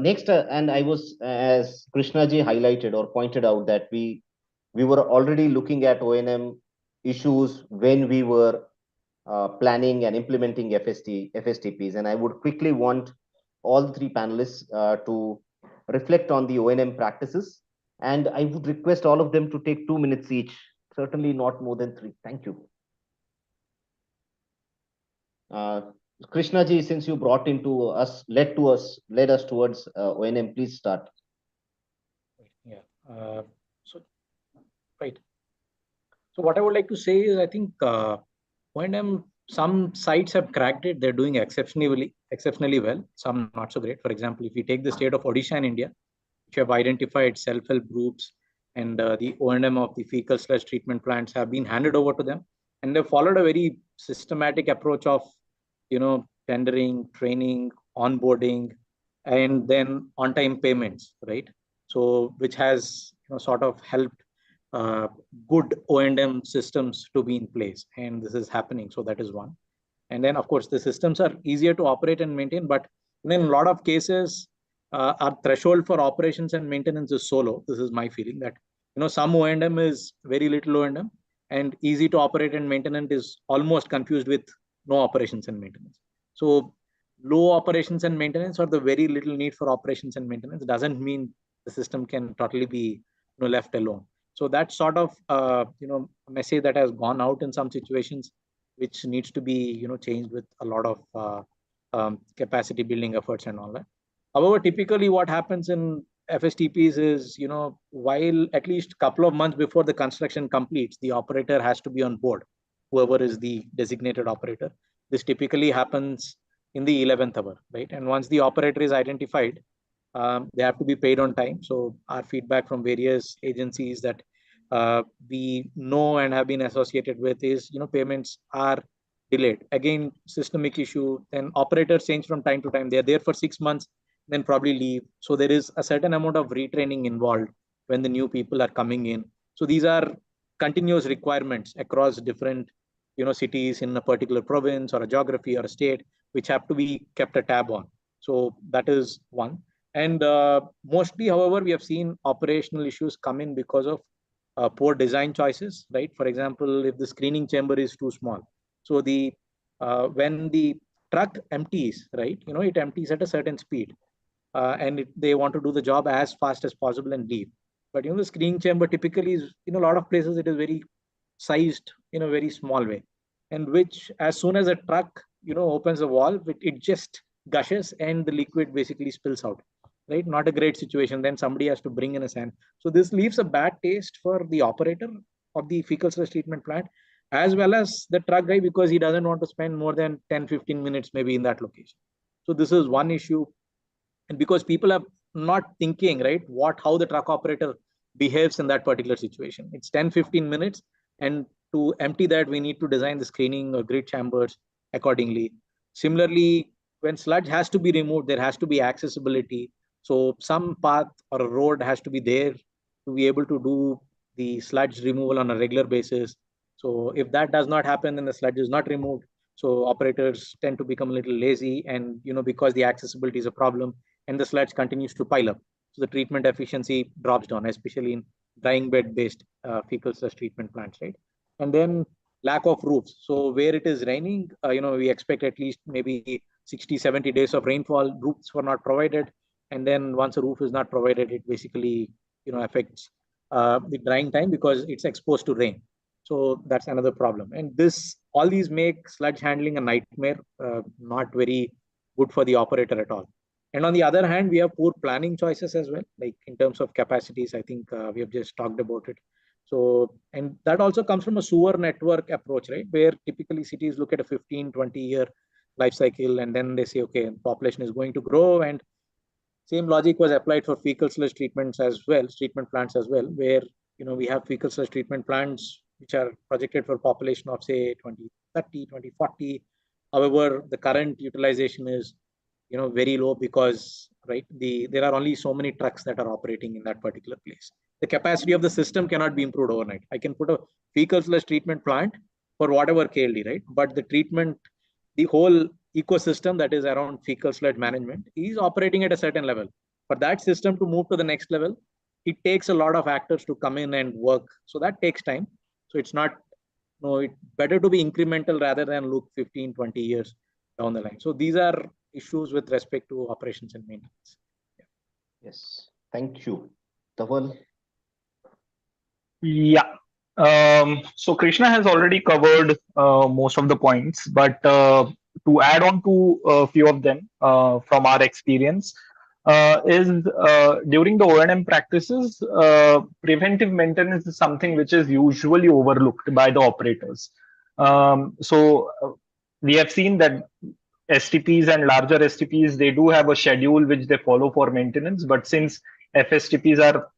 Next, and I was, as Krishna ji highlighted or pointed out, that we were already looking at O&M issues when we were planning and implementing FSTPs. And I would quickly want all the three panelists to reflect on the O&M practices. And I would request all of them to take 2 minutes each, certainly not more than 3. Thank you. Krishna ji, since you brought into us, led us towards O&M, please start. Yeah. Right. So what I would like to say is, I think O&M, some sites have cracked it. They're doing exceptionally well. Some not so great. For example, if we take the state of Odisha in India, which have identified self-help groups, and the O&M of the fecal sludge treatment plants have been handed over to them, and they've followed a very systematic approach of, tendering, training, onboarding, and then on-time payments, right? So which has sort of helped good O&M systems to be in place, and this is happening. So that is one. And then, of course, the systems are easier to operate and maintain, but in a lot of cases, our threshold for operations and maintenance is so low. This is my feeling that some O&M is very little O&M, and easy to operate and maintenance is almost confused with no operations and maintenance. So low operations and maintenance or the very little need for operations and maintenance doesn't mean the system can totally be left alone. So that sort of message that has gone out in some situations, which needs to be changed with a lot of capacity building efforts and all that. However, typically what happens in FSTPs is, while at least a couple of months before the construction completes, the operator has to be on board, whoever is the designated operator. This typically happens in the 11th hour, right? And once the operator is identified, they have to be paid on time. So our feedback from various agencies that we know and have been associated with is, payments are delayed. Again, systemic issue. Then operators change from time to time. They're there for 6 months, then probably leave. So there is a certain amount of retraining involved when the new people are coming in. So these are continuous requirements across different, cities in a particular province or a geography or a state, which have to be kept a tab on. So that is one. And mostly, however, we have seen operational issues come in because of poor design choices, right? For example, if the screening chamber is too small, so the when the truck empties, right, it empties at a certain speed, and they want to do the job as fast as possible and leave. But the screening chamber typically is, in a lot of places, it is very sized in a very small way, and which as soon as a truck opens the valve, it just gushes and the liquid basically spills out, right? Not a great situation. Then somebody has to bring in a sand. So this leaves a bad taste for the operator of the fecal sludge treatment plant, as well as the truck guy, because he doesn't want to spend more than 10-15 minutes maybe in that location. So this is one issue. And because people are not thinking, right, how the truck operator behaves in that particular situation. It's 10-15 minutes, and to empty that, we need to design the screening or grid chambers accordingly. Similarly, when sludge has to be removed, there has to be accessibility. So some path or a road has to be there to be able to do the sludge removal on a regular basis. So if that does not happen, then the sludge is not removed. So operators tend to become a little lazy, and because the accessibility is a problem, and the sludge continues to pile up. So the treatment efficiency drops down, especially in drying bed based fecal sludge treatment plants, right? And then lack of roofs. So where it is raining, we expect at least maybe 60-70 days of rainfall. Roofs were not provided, and then once a roof is not provided, it basically affects the drying time because it's exposed to rain. So that's another problem. And all these make sludge handling a nightmare, not very good for the operator at all. And on the other hand, we have poor planning choices as well, like in terms of capacities. I think we have just talked about it. So, and that also comes from a sewer network approach, right? Where typically cities look at a 15-20 year life cycle, and then they say, okay, population is going to grow, and same logic was applied for fecal sludge treatment plants as well, where we have fecal sludge treatment plants which are projected for population of say 2030, 2040. However, the current utilization is very low because there are only so many trucks that are operating in that particular place. The capacity of the system cannot be improved overnight. I can put a fecal sludge treatment plant for whatever KLD, right? But the whole ecosystem that is around fecal sludge management is operating at a certain level. For that system to move to the next level, it takes a lot of actors to come in and work. So that takes time. So it's not, it's better to be incremental rather than look 15-20 years down the line. So these are issues with respect to operations and maintenance. Yes, thank you. Dhaval? Yeah. So Krishna has already covered most of the points, but to add on to a few of them from our experience is during the O&M practices, preventive maintenance is something which is usually overlooked by the operators. We have seen that STPs and larger STPs, they do have a schedule which they follow for maintenance. But since FSTPs are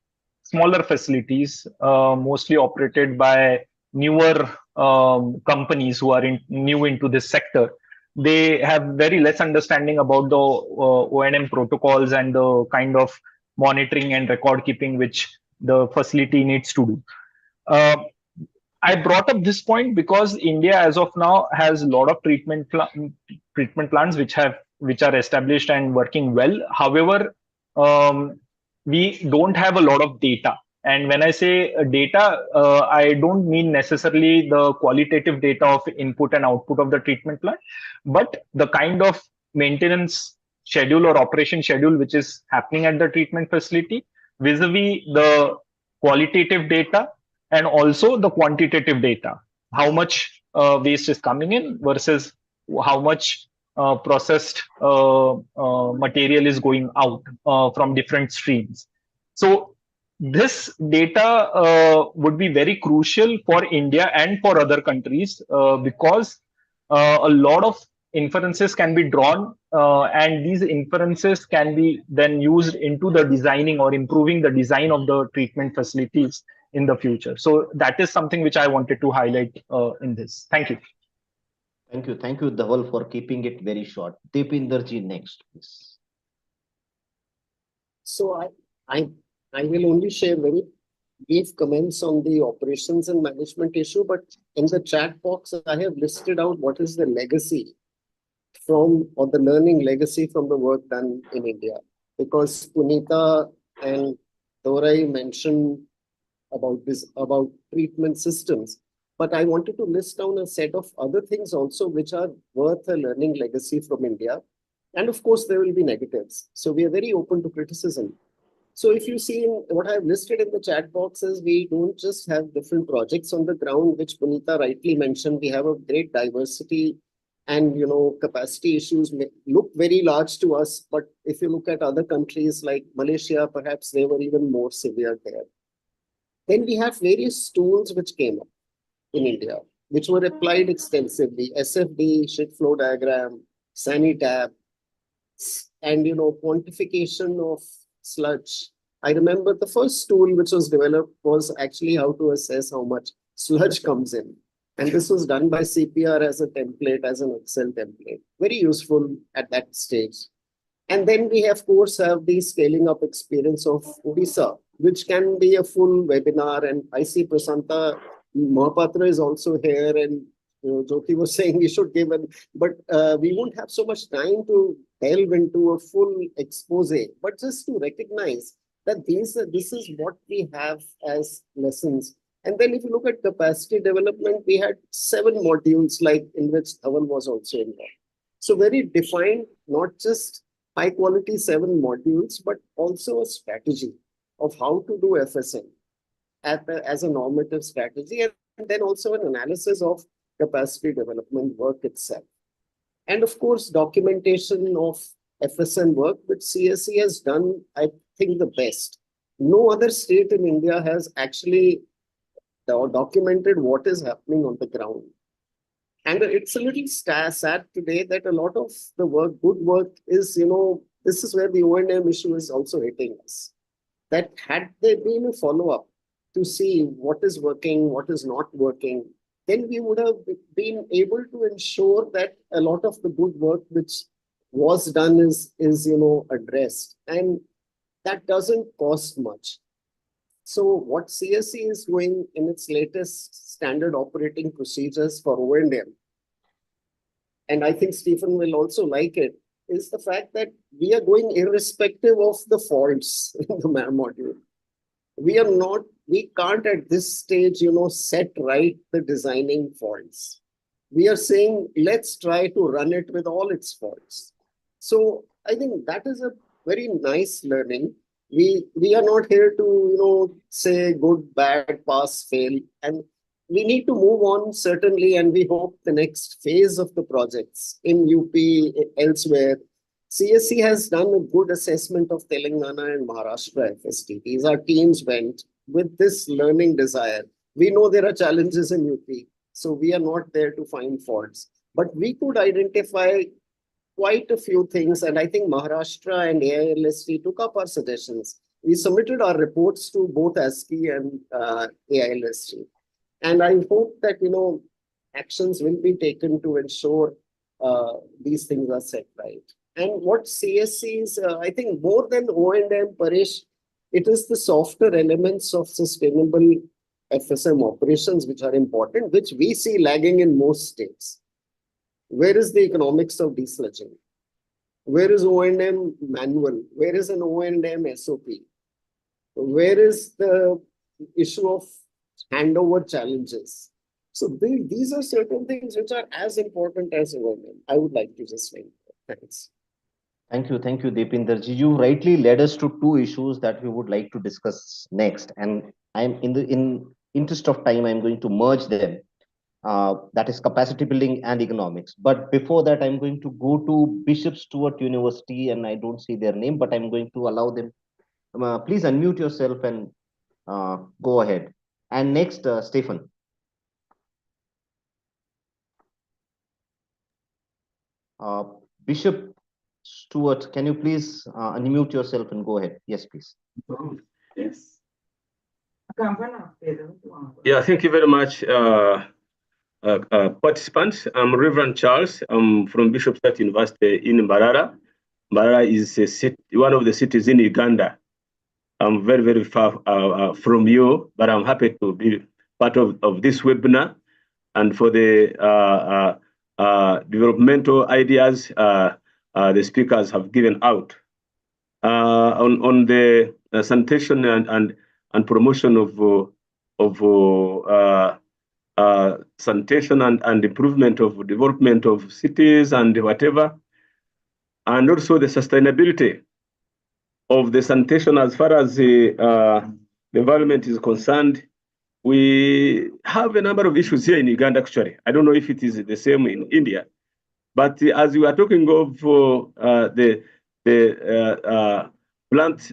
smaller facilities, mostly operated by newer companies who are new into this sector, they have very less understanding about the O&M protocols and the kind of monitoring and record keeping which the facility needs to do. I brought up this point because India, as of now, has a lot of treatment plants which are established and working well. However, we don't have a lot of data. And when I say data, I don't mean necessarily the qualitative data of input and output of the treatment plant, but the kind of maintenance schedule or operation schedule which is happening at the treatment facility vis-a-vis the qualitative data and also the quantitative data. How much waste is coming in versus how much processed material is going out from different streams. So this data would be very crucial for India and for other countries because a lot of inferences can be drawn and these inferences can be then used into the designing or improving the design of the treatment facilities in the future. So that is something which I wanted to highlight in this. Thank you. Thank you, Dhaval, for keeping it very short. Deepinderji next, please. So I will only share very brief comments on the operations and management issue, but in the chat box, I have listed out what is the legacy from, or the learning legacy from the work done in India. Because Punita and Dorai mentioned about treatment systems, but I wanted to list down a set of other things also which are worth a learning legacy from India. And of course, there will be negatives. So we are very open to criticism. So if you see what I've listed in the chat boxes, we don't just have different projects on the ground, which Punita rightly mentioned. We have a great diversity and, capacity issues may look very large to us. But if you look at other countries like Malaysia, perhaps they were even more severe there. Then we have various tools which came up in India, which were applied extensively. SFD, shit flow diagram, Sanitab, and, quantification of sludge. I remember the first tool which was developed was actually how to assess how much sludge comes in. And this was done by CPR as a template, as an Excel template. Very useful at that stage. And then we, of course, have the scaling up experience of Odisha, which can be a full webinar. And I see Prasanta Mahapatra is also here, and Jyoti was saying we should give it, but we won't have so much time to delve into a full expose, but just to recognize that this is what we have as lessons. And then if you look at capacity development, we had 7 modules, like in which Dhaval was also involved. So very defined, not just high quality 7 modules, but also a strategy of how to do FSM as a normative strategy, and then also an analysis of capacity development work itself. And of course, documentation of FSM work, which CSE has done, I think, the best. No other state in India has actually documented what is happening on the ground. And it's a little sad today that a lot of the work, good work is, this is where the O&M issue is also hitting us. That had there been a follow-up to see what is working, what is not working, then we would have been able to ensure that a lot of the good work which was done is addressed. And that doesn't cost much. So what CSE is doing in its latest standard operating procedures for O&M, and I think Stephen will also like it, is the fact that we are going irrespective of the faults in the module. We can't at this stage, set right the designing faults. We are saying, let's try to run it with all its faults. So I think that is a very nice learning. We are not here to, say good, bad, pass, fail. And we need to move on, certainly. And we hope the next phase of the projects in UP, elsewhere, CSE has done a good assessment of Telangana and Maharashtra FSTPs. Our teams went with this learning desire. We know there are challenges in UP. So we are not there to find faults. But we could identify quite a few things. And I think Maharashtra and AILST took up our suggestions. We submitted our reports to both ASCII and AILST. And I hope that, actions will be taken to ensure these things are set right. And what CSCs, I think more than O&M, Paresh, it is the softer elements of sustainable FSM operations which are important, which we see lagging in most states. Where is the economics of desludging? Where is O&M manual? Where is an O&M SOP? Where is the issue of handover challenges? So these are certain things which are as important as O&M. I would like to just say thanks. Thank you, Dipinderji. You rightly led us to two issues that we would like to discuss next, and I'm in interest of time, I'm going to merge them. That is capacity building and economics. But before that, I'm going to go to Bishop Stuart University, and I don't see their name, but I'm going to allow them. Please unmute yourself and go ahead. And next, Stephen. Bishop Stuart, can you please unmute yourself and go ahead? Yes, please. Yes. Yeah, thank you very much, participants. I'm Reverend Charles. I'm from Bishop Stuart University in Mbarara. Mbarara is one of the cities in Uganda. I'm very, very far from you, but I'm happy to be part of this webinar and for the developmental ideas the speakers have given out on the sanitation and promotion of sanitation and improvement of development of cities and whatever, and also the sustainability of the sanitation as far as the environment is concerned. We have a number of issues here in Uganda, actually. I don't know if it is the same in India, but as we are talking of the plant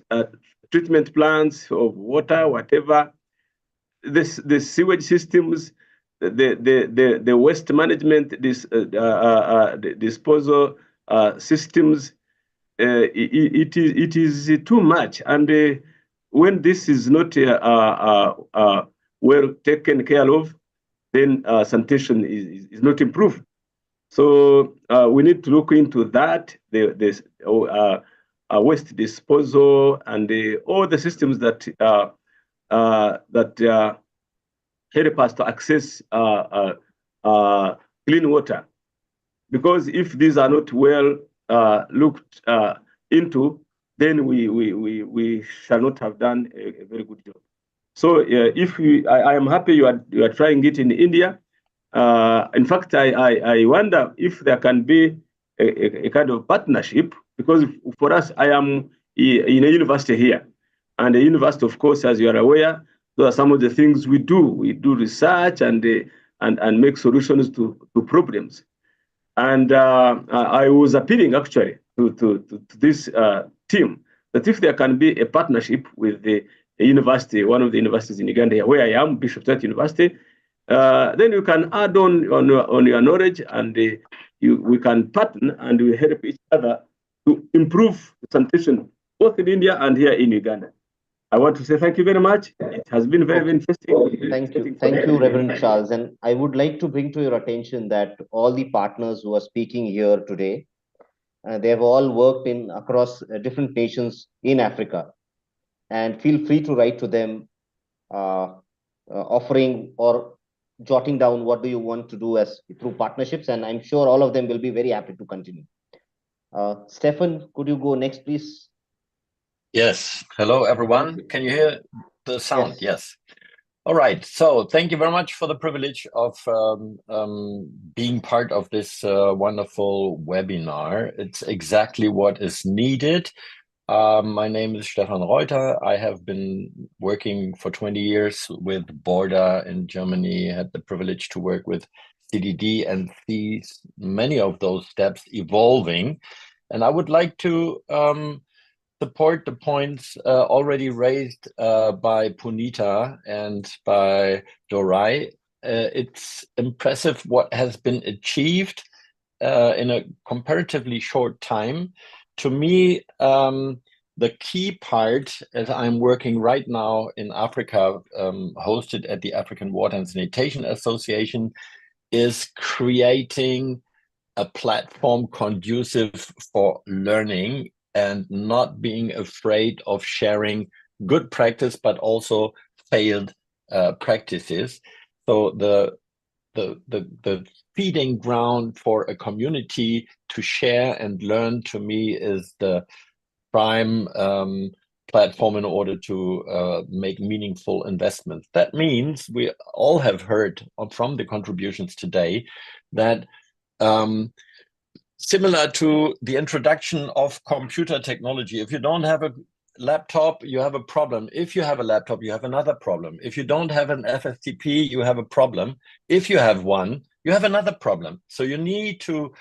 treatment plants of water, whatever, the sewage systems, the waste management, the disposal systems, it is too much. And when this is not well taken care of, then sanitation is not improved. So we need to look into that, the waste disposal and all the systems that help us to access clean water. Because if these are not well looked into, then we shall not have done a very good job. So I am happy you are trying it in India. In fact, I wonder if there can be a kind of partnership, because for us, I am in a university here. And the university, of course, as you are aware, those are some of the things we do. We do research and make solutions to problems. And I was appealing, actually, to this team, that if there can be a partnership with the university, one of the universities in Uganda, where I am, Bishop Stuart University, then you can add on your knowledge, and we can partner and we help each other to improve sanitation, both in India and here in Uganda. I want to say thank you very much. It has been very, very interesting. Thank you, Reverend Charles. And I would like to bring to your attention that all the partners who are speaking here today, they have all worked across different nations in Africa. And feel free to write to them, offering or jotting down what do you want to do through partnerships. And I'm sure all of them will be very happy to continue. Stefan, could you go next, please? Yes. Hello, everyone. Can you hear the sound? Yes. All right. So thank you very much for the privilege of being part of this wonderful webinar. It's exactly what is needed. My name is Stefan Reuter. I have been working for 20 years with Borda in Germany, had the privilege to work with CDD and see many of those steps evolving. And I would like to support the points already raised by Punita and by Dorai. it's impressive what has been achieved in a comparatively short time. To me, the key part, as I'm working right now in Africa, hosted at the African Water and Sanitation Association, is creating a platform conducive for learning and not being afraid of sharing good practice, but also failed practices. So the feeding ground for a community to share and learn, to me, is the prime platform in order to make meaningful investments. That means we all have heard from the contributions today that similar to the introduction of computer technology, if you don't have a laptop, you have a problem. If you have a laptop, you have another problem. If you don't have an FSTP, you have a problem. If you have one, you have another problem. So you need to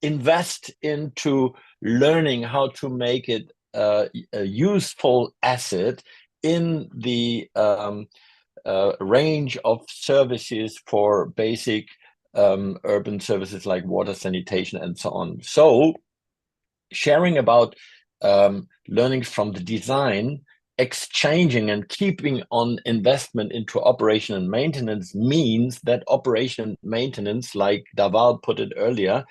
invest into learning how to make it a useful asset in the range of services for basic urban services like water, sanitation, and so on. So sharing about learning from the design, exchanging and keeping on investment into operation and maintenance means that operation and maintenance, like Daval put it earlier,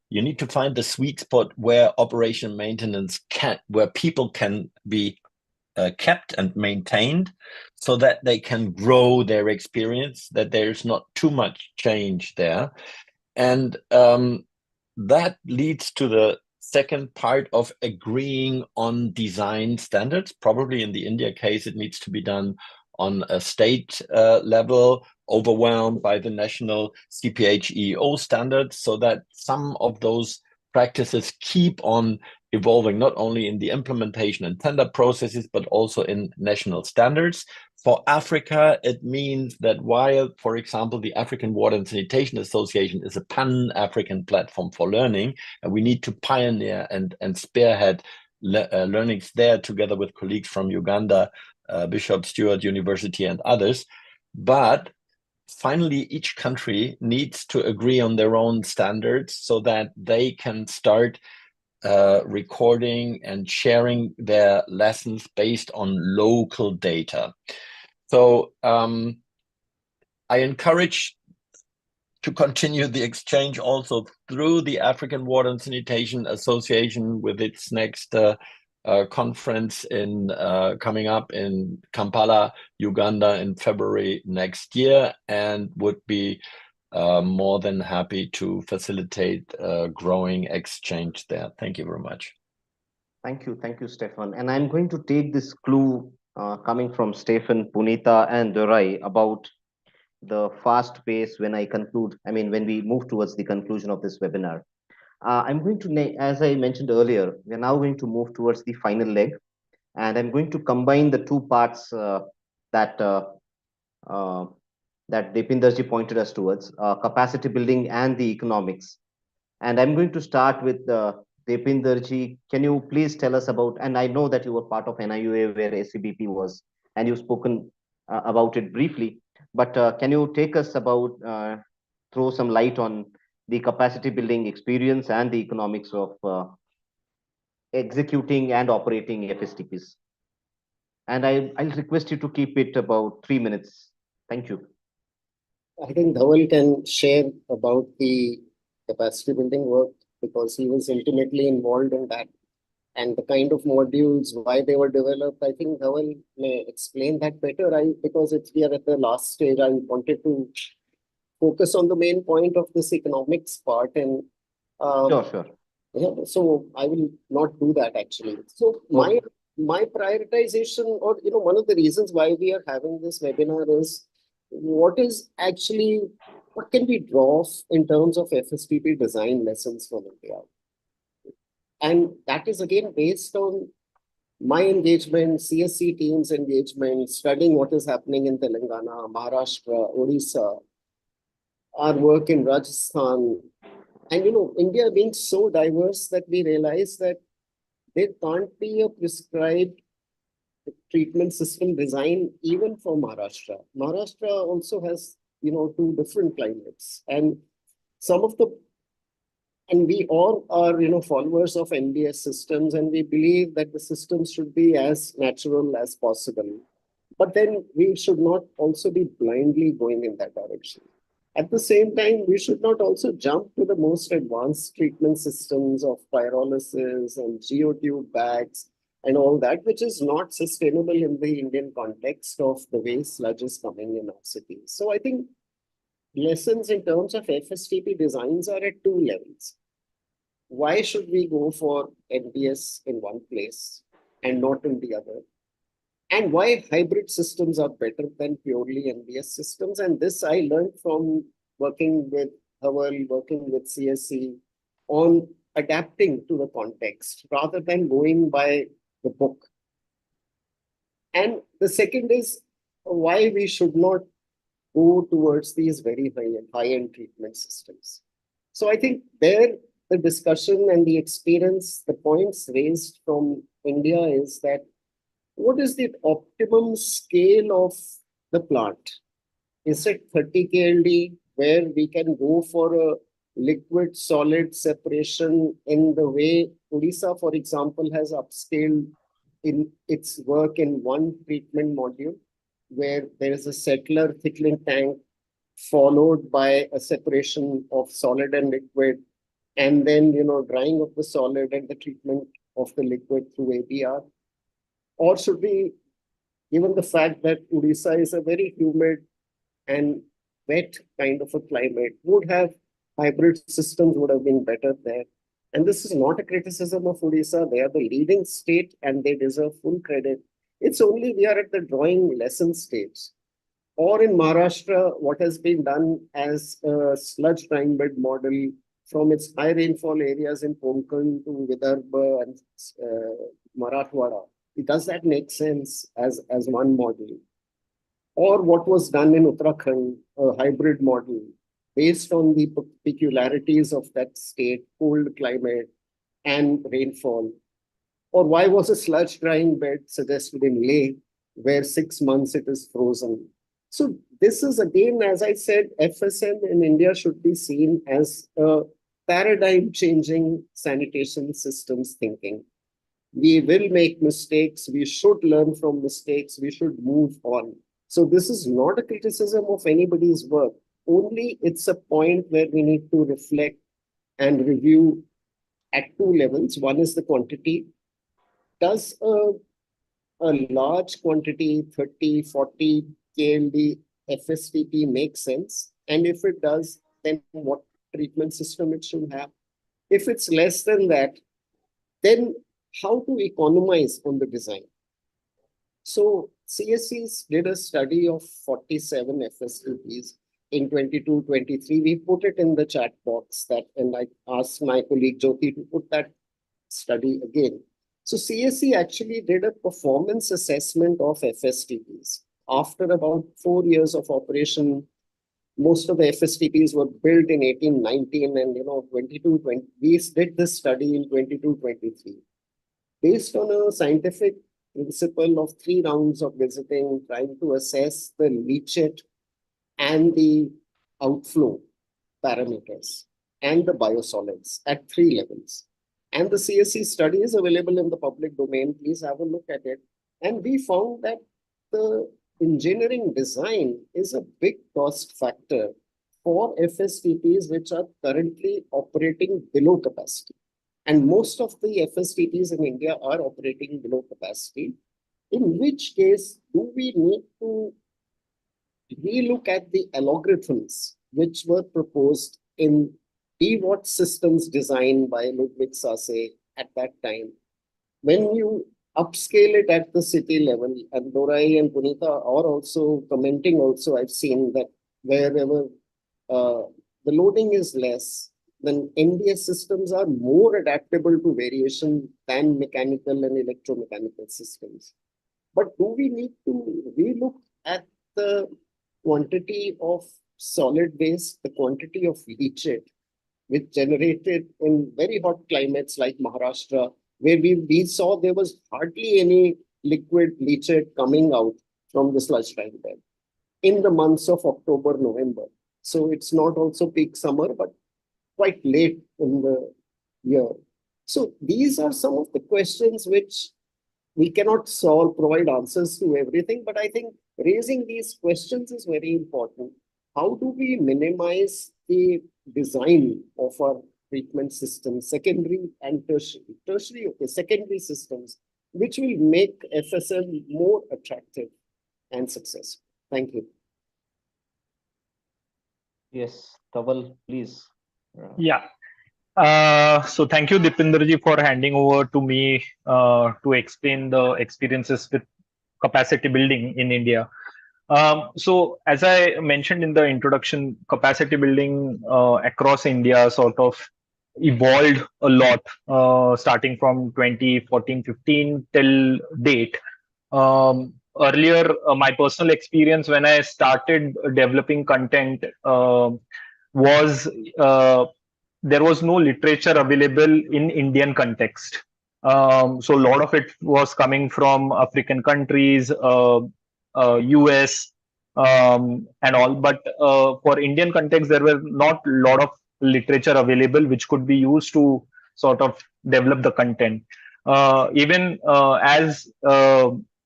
you need to find the sweet spot where operation maintenance where people can be kept and maintained so that they can grow their experience, that there's not too much change there. And that leads to the second part of agreeing on design standards. Probably in the India case, it needs to be done on a state level, overwhelmed by the national CPHEO standards, so that some of those practices keep on evolving, not only in the implementation and tender processes, but also in national standards. For Africa, it means that while, for example, the African Water and Sanitation Association is a pan-African platform for learning, and we need to pioneer and spearhead learnings there together with colleagues from Uganda, Bishop Stewart University, and others. But finally, each country needs to agree on their own standards so that they can start recording and sharing their lessons based on local data. So I encourage to continue the exchange also through the African Water and Sanitation Association with its next conference in coming up in Kampala, Uganda in February next year, and would be more than happy to facilitate growing exchange there. Thank you very much. Thank you, Stefan. And I'm going to take this clue coming from Stefan, Punita, and Dorai about the fast pace when when we move towards the conclusion of this webinar. I'm going to, as I mentioned earlier, we're now going to move towards the final leg, and I'm going to combine the two parts that Dipinderji pointed us towards, capacity building and the economics. And I'm going to start with Dipinderji. Can you please tell us about, and I know that you were part of NIUA where ACBP was, and you've spoken about it briefly, but can you take us about, throw some light on the capacity building experience and the economics of executing and operating FSTPs? And I'll request you to keep it about 3 minutes. Thank you. I think Dhaval can share about the capacity building work because he was intimately involved in that and the kind of modules, why they were developed. I think Dhaval may explain that better. Because we are at the last stage, I wanted to focus on the main point of this economics part. And Sure. Yeah, so I will not do that actually. So my prioritization, or one of the reasons why we are having this webinar is what can we draw in terms of FSTP design lessons from India? And that is again based on my engagement, CSC team's engagement, studying what is happening in Telangana, Maharashtra, Odisha, our work in Rajasthan. And India being so diverse that we realize that there can't be a prescribed treatment system design even for Maharashtra. Maharashtra also has to different climates. And we all are, followers of NBS systems, and we believe that the systems should be as natural as possible. But then we should not also be blindly going in that direction. At the same time, we should not also jump to the most advanced treatment systems of pyrolysis and geotube bags and all that, which is not sustainable in the Indian context of the way sludge is coming in our cities. So I think lessons in terms of FSTP designs are at two levels. Why should we go for NBS in one place and not in the other? And why hybrid systems are better than purely NBS systems. And this I learned from working with Havel, working with CSC on adapting to the context rather than going by the book. And the second is why we should not go towards these very high-end treatment systems. So I think there the discussion and the experience, the points raised from India is that what is the optimum scale of the plant? Is it 30 KLD where we can go for a liquid solid separation in the way Odisha, for example, has upscaled in its work in one treatment module where there is a settler thickening tank followed by a separation of solid and liquid, and then drying of the solid and the treatment of the liquid through ABR? Or should we, given the fact that Odisha is a very humid and wet kind of a climate, would have hybrid systems would have been better there? And this is not a criticism of Odisha. They are the leading state and they deserve full credit. It's only we are at the drawing lesson stage. Or in Maharashtra, what has been done as a sludge drying bed model from its high rainfall areas in Konkan to Vidarbha and Marathwada. Does that make sense as one model? Or what was done in Uttarakhand, a hybrid model based on the peculiarities of that state, cold climate and rainfall? Or why was a sludge drying bed suggested in Leh, where 6 months it is frozen? So this is again, as I said, FSM in India should be seen as a paradigm changing sanitation systems thinking. We will make mistakes. We should learn from mistakes. We should move on. So this is not a criticism of anybody's work. Only it's a point where we need to reflect and review at two levels. One is the quantity. Does a large quantity, 30, 40 KLD FSTP make sense? And if it does, then what treatment system it should have? If it's less than that, then how to economize on the design? So CSCs did a study of 47 FSTPs in 22-23. We put it in the chat box and I asked my colleague Jyoti to put that study again. So CSC actually did a performance assessment of FSTPs. After about 4 years of operation, most of the FSTPs were built in 18-19 and 22-20. We did this study in 22-23. Based on a scientific principle of 3 rounds of visiting, trying to assess the leachate and the outflow parameters and the biosolids at 3 levels. And the CSC study is available in the public domain. Please have a look at it. And we found that the engineering design is a big cost factor for FSTPs which are currently operating below capacity. And most of the FSTPs in India are operating below capacity, in which case do we need to relook at the algorithms which were proposed in DWAT systems designed by Ludwig Sase at that time. When you upscale it at the city level, and Dorai and Punita are also commenting also, I've seen that wherever the loading is less, then NBS systems are more adaptable to variation than mechanical and electromechanical systems. But do we need to relook at the quantity of solid waste, the quantity of leachate, which generated in very hot climates like Maharashtra, where we saw there was hardly any liquid leachate coming out from the sludge drying bed. in the months of October, November. So it's not also peak summer, but quite late in the year. So these are some of the questions which we cannot provide answers to everything, but I think raising these questions is very important. How do we minimize the design of our treatment systems, secondary and tertiary, okay, secondary systems, which will make FSM more attractive and successful? Thank you. Yes, Tawal, please. Yeah. So thank you, Dipinderji, for handing over to me to explain the experiences with capacity building in India. So as I mentioned in the introduction, capacity building across India sort of evolved a lot, starting from 2014-15 till date. Earlier, my personal experience when I started developing content was there was no literature available in Indian context. So a lot of it was coming from African countries, US, and all. But for Indian context, there were not a lot of literature available which could be used to sort of develop the content. Even as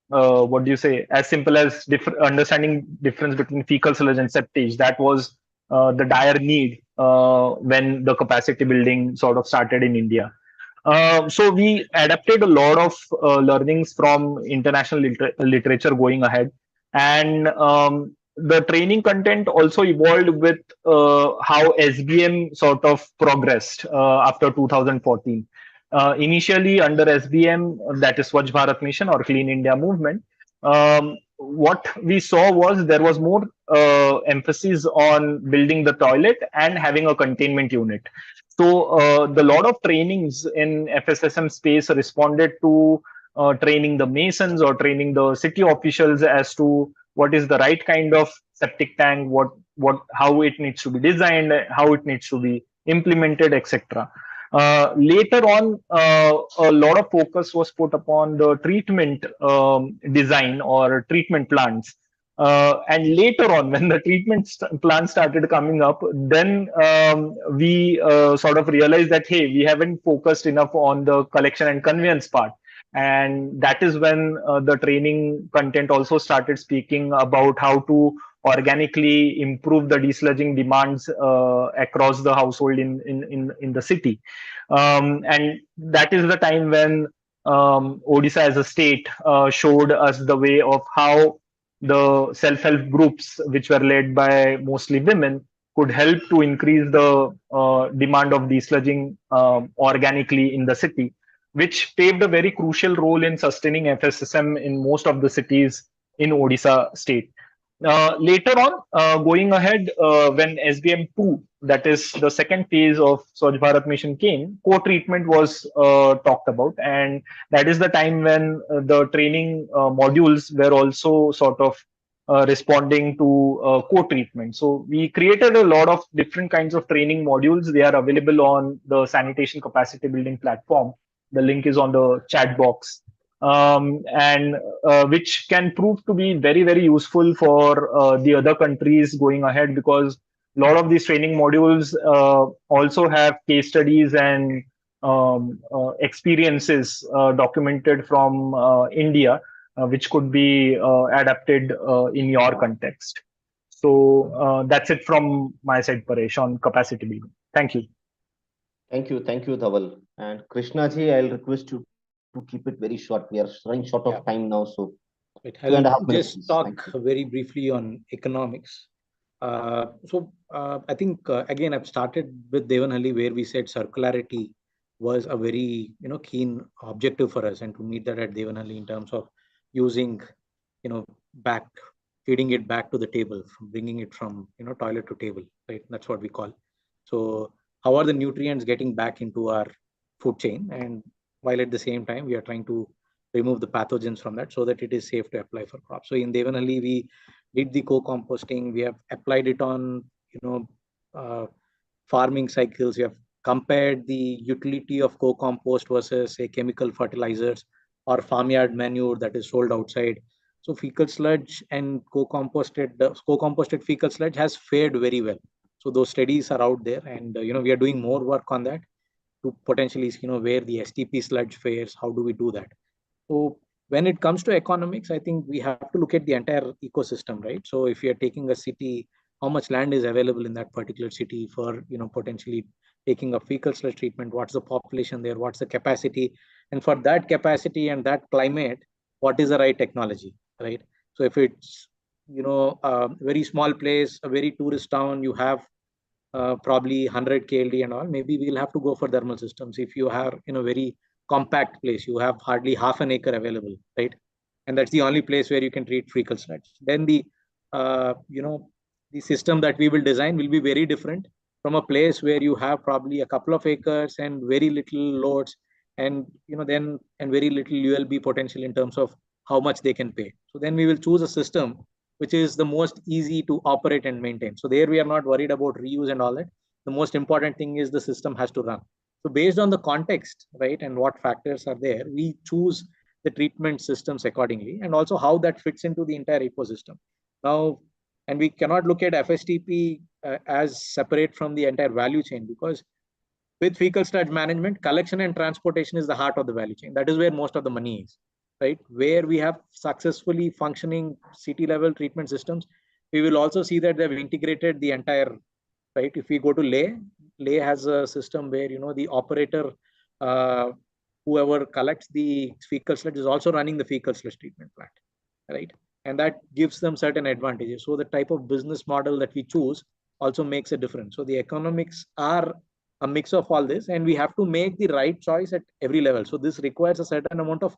what do you say? As simple as understanding difference between fecal sludge and septage. That was the dire need when the capacity building sort of started in India. So we adapted a lot of learnings from international literature going ahead, and the training content also evolved with how SBM sort of progressed after 2014. Initially under SBM, that is Swachh Bharat Mission or Clean India Movement, what we saw was there was more emphasis on building the toilet and having a containment unit. So the lot of trainings in FSSM space responded to training the masons or training the city officials as to what is the right kind of septic tank, how it needs to be designed, how it needs to be implemented, etc. Later on, a lot of focus was put upon the treatment design or treatment plants. And later on, when the treatment plants started coming up, then we sort of realized that, hey, we haven't focused enough on the collection and conveyance part. And that is when the training content also started speaking about how to organically improve the desludging demands across the household in the city. And that is the time when Odisha as a state showed us the way of how the self-help groups, which were led by mostly women, could help to increase the demand of desludging organically in the city, which paved a very crucial role in sustaining FSSM in most of the cities in Odisha state. Later on, going ahead, when SBM2, that is the second phase of Swachh Bharat Mission came, co-treatment was talked about. And that is the time when the training modules were also sort of responding to co-treatment. So we created a lot of different kinds of training modules. They are available on the sanitation capacity building platform. The link is on the chat box. And which can prove to be very, very useful for the other countries going ahead, because a lot of these training modules also have case studies and experiences documented from India, which could be adapted in your context. So that's it from my side, Paresh, on capacity building. Thank you. Thank you, Dhawal. And Krishna ji, I'll request you to keep it very short. We are running short of time now, so I'll just talk very briefly on economics. I think again I've started with Devanhalli, where we said circularity was a very keen objective for us, and to meet that at Devanhalli in terms of using back feeding it back to the table, bringing it from toilet to table, right? That's what we call. So how are the nutrients getting back into our food chain, and while at the same time we are trying to remove the pathogens from that so that it is safe to apply for crops. So in Devanhalli, we did the co-composting. We have applied it on farming cycles. We have compared the utility of co-compost versus say chemical fertilizers or farmyard manure that is sold outside. So fecal sludge and co-composted fecal sludge has fared very well. So those studies are out there, and we are doing more work on that to potentially where the STP sludge fares, how do we do that. So when it comes to economics, I think we have to look at the entire ecosystem, right? So if you're taking a city, how much land is available in that particular city for potentially taking a fecal sludge treatment? What's the population there? What's the capacity? And for that capacity and that climate, what is the right technology, right? So if it's a very small place, a very tourist town, you have probably 100 KLD and all, maybe we'll have to go for thermal systems. If you are in a very compact place, you have hardly half an acre available, right? And that's the only place where you can treat fecal sludge. Then the system that we will design will be very different from a place where you have probably a couple of acres and very little loads, and very little ULB potential in terms of how much they can pay. So then we will choose a system which is the most easy to operate and maintain. So there we are not worried about reuse and all that. The most important thing is the system has to run. So based on the context, right, and what factors are there, we choose the treatment systems accordingly, and also how that fits into the entire ecosystem. Now, and we cannot look at FSTP as separate from the entire value chain, because with fecal sludge management, collection and transportation is the heart of the value chain. That is where most of the money is, right? Where we have successfully functioning city level treatment systems, we will also see that they've integrated the entire, right? If we go to Leh has a system where, the operator, whoever collects the fecal sludge is also running the fecal sludge treatment plant, right? And that gives them certain advantages. So the type of business model that we choose also makes a difference. So the economics are a mix of all this, and we have to make the right choice at every level. So this requires a certain amount of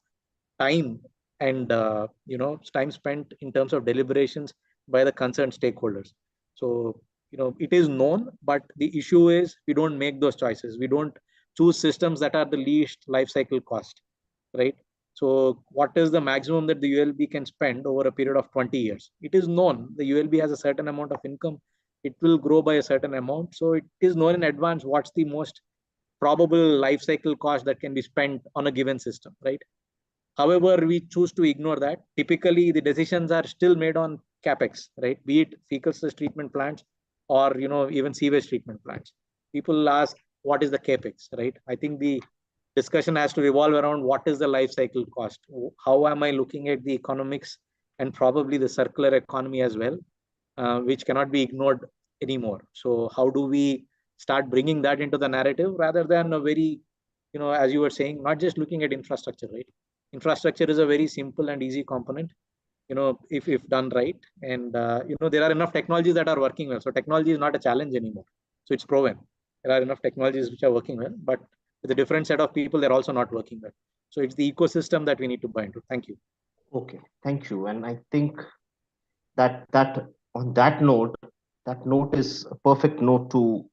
time and time spent in terms of deliberations by the concerned stakeholders. So it is known, but the issue is we don't make those choices. We don't choose systems that are the least life cycle cost, right? So what is the maximum that the ULB can spend over a period of 20 years? It is known the ULB has a certain amount of income. It will grow by a certain amount. So it is known in advance what's the most probable life cycle cost that can be spent on a given system, right? However, we choose to ignore that. Typically, the decisions are still made on capex, right? Be it fecal sludge treatment plants or even sewage treatment plants. People ask, what is the capex, right? I think the discussion has to revolve around what is the life cycle cost. How am I looking at the economics and probably the circular economy as well, which cannot be ignored anymore. So how do we start bringing that into the narrative rather than a very, as you were saying, not just looking at infrastructure, right? Infrastructure is a very simple and easy component, if done right. And, there are enough technologies that are working well. So technology is not a challenge anymore. So it's proven. There are enough technologies which are working well, but with a different set of people, they're also not working well. So it's the ecosystem that we need to buy into. Thank you. Okay, thank you. And I think that on that note is a perfect note to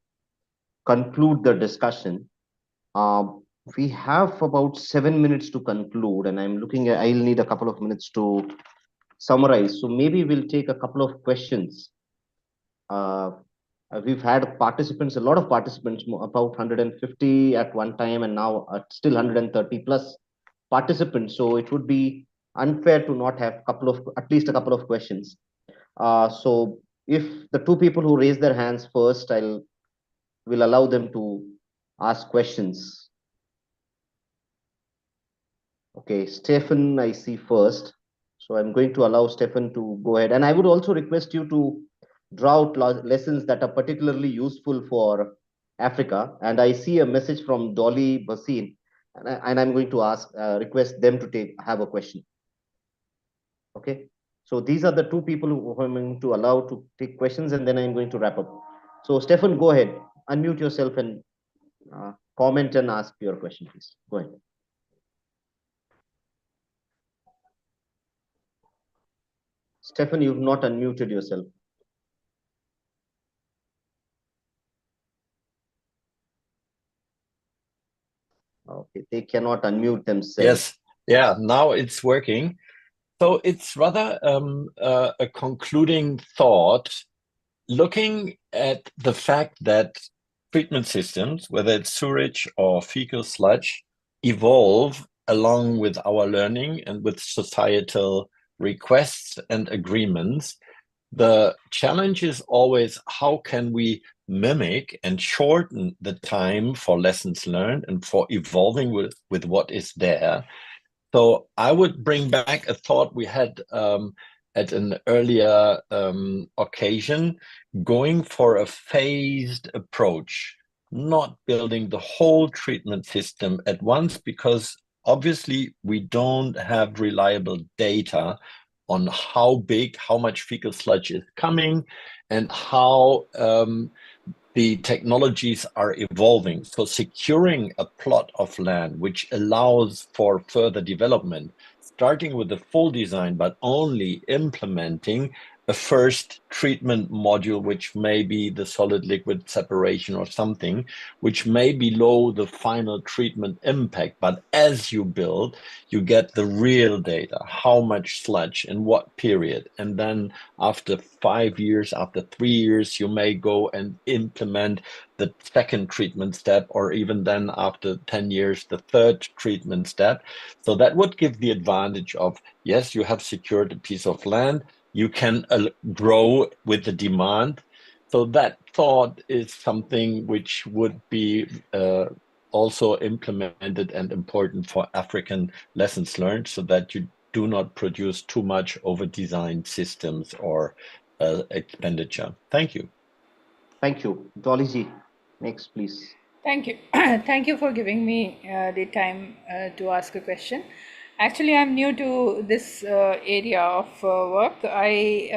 conclude the discussion. We have about 7 minutes to conclude, and I'm looking at, I'll need a couple of minutes to summarize. So maybe we'll take a couple of questions. We've had participants, a lot of participants, about 150 at one time, and now still 130 plus participants. So it would be unfair to not have at least a couple of questions. So if the two people who raise their hands first, will allow them to ask questions. Okay, Stefan, I see first. So I'm going to allow Stefan to go ahead. And I would also request you to draw out lessons that are particularly useful for Africa. And I see a message from Dolly Basin, and I'm going to request them to have a question. Okay, so these are the two people who I'm going to allow to take questions, and then I'm going to wrap up. So Stefan, go ahead, unmute yourself and comment and ask your question, please. Go ahead. Stefan, you've not unmuted yourself. Okay, they cannot unmute themselves. Yes, yeah, now it's working. So it's rather a concluding thought, looking at the fact that treatment systems, whether it's sewage or fecal sludge, evolve along with our learning and with societal requests and agreements. The challenge is always how can we mimic and shorten the time for lessons learned and for evolving with what is there. So I would bring back a thought we had at an earlier occasion, going for a phased approach, not building the whole treatment system at once, because obviously we don't have reliable data on how big, how much fecal sludge is coming, and how the technologies are evolving. So securing a plot of land which allows for further development, starting with the full design, but only implementing a first treatment module, which may be the solid liquid separation or something, which may be below the final treatment impact. But as you build, you get the real data, how much sludge in what period. And then after 5 years, after 3 years, you may go and implement the second treatment step, or even then after 10 years, the third treatment step. So that would give the advantage of, yes, you have secured a piece of land, you can grow with the demand. So that thought is something which would be also implemented and important for African lessons learned, so that you do not produce too much over-designed systems or expenditure. Thank you. Thank you. Dolly ji, next, please. Thank you. Thank you for giving me the time to ask a question. Actually, I'm new to this area of work. I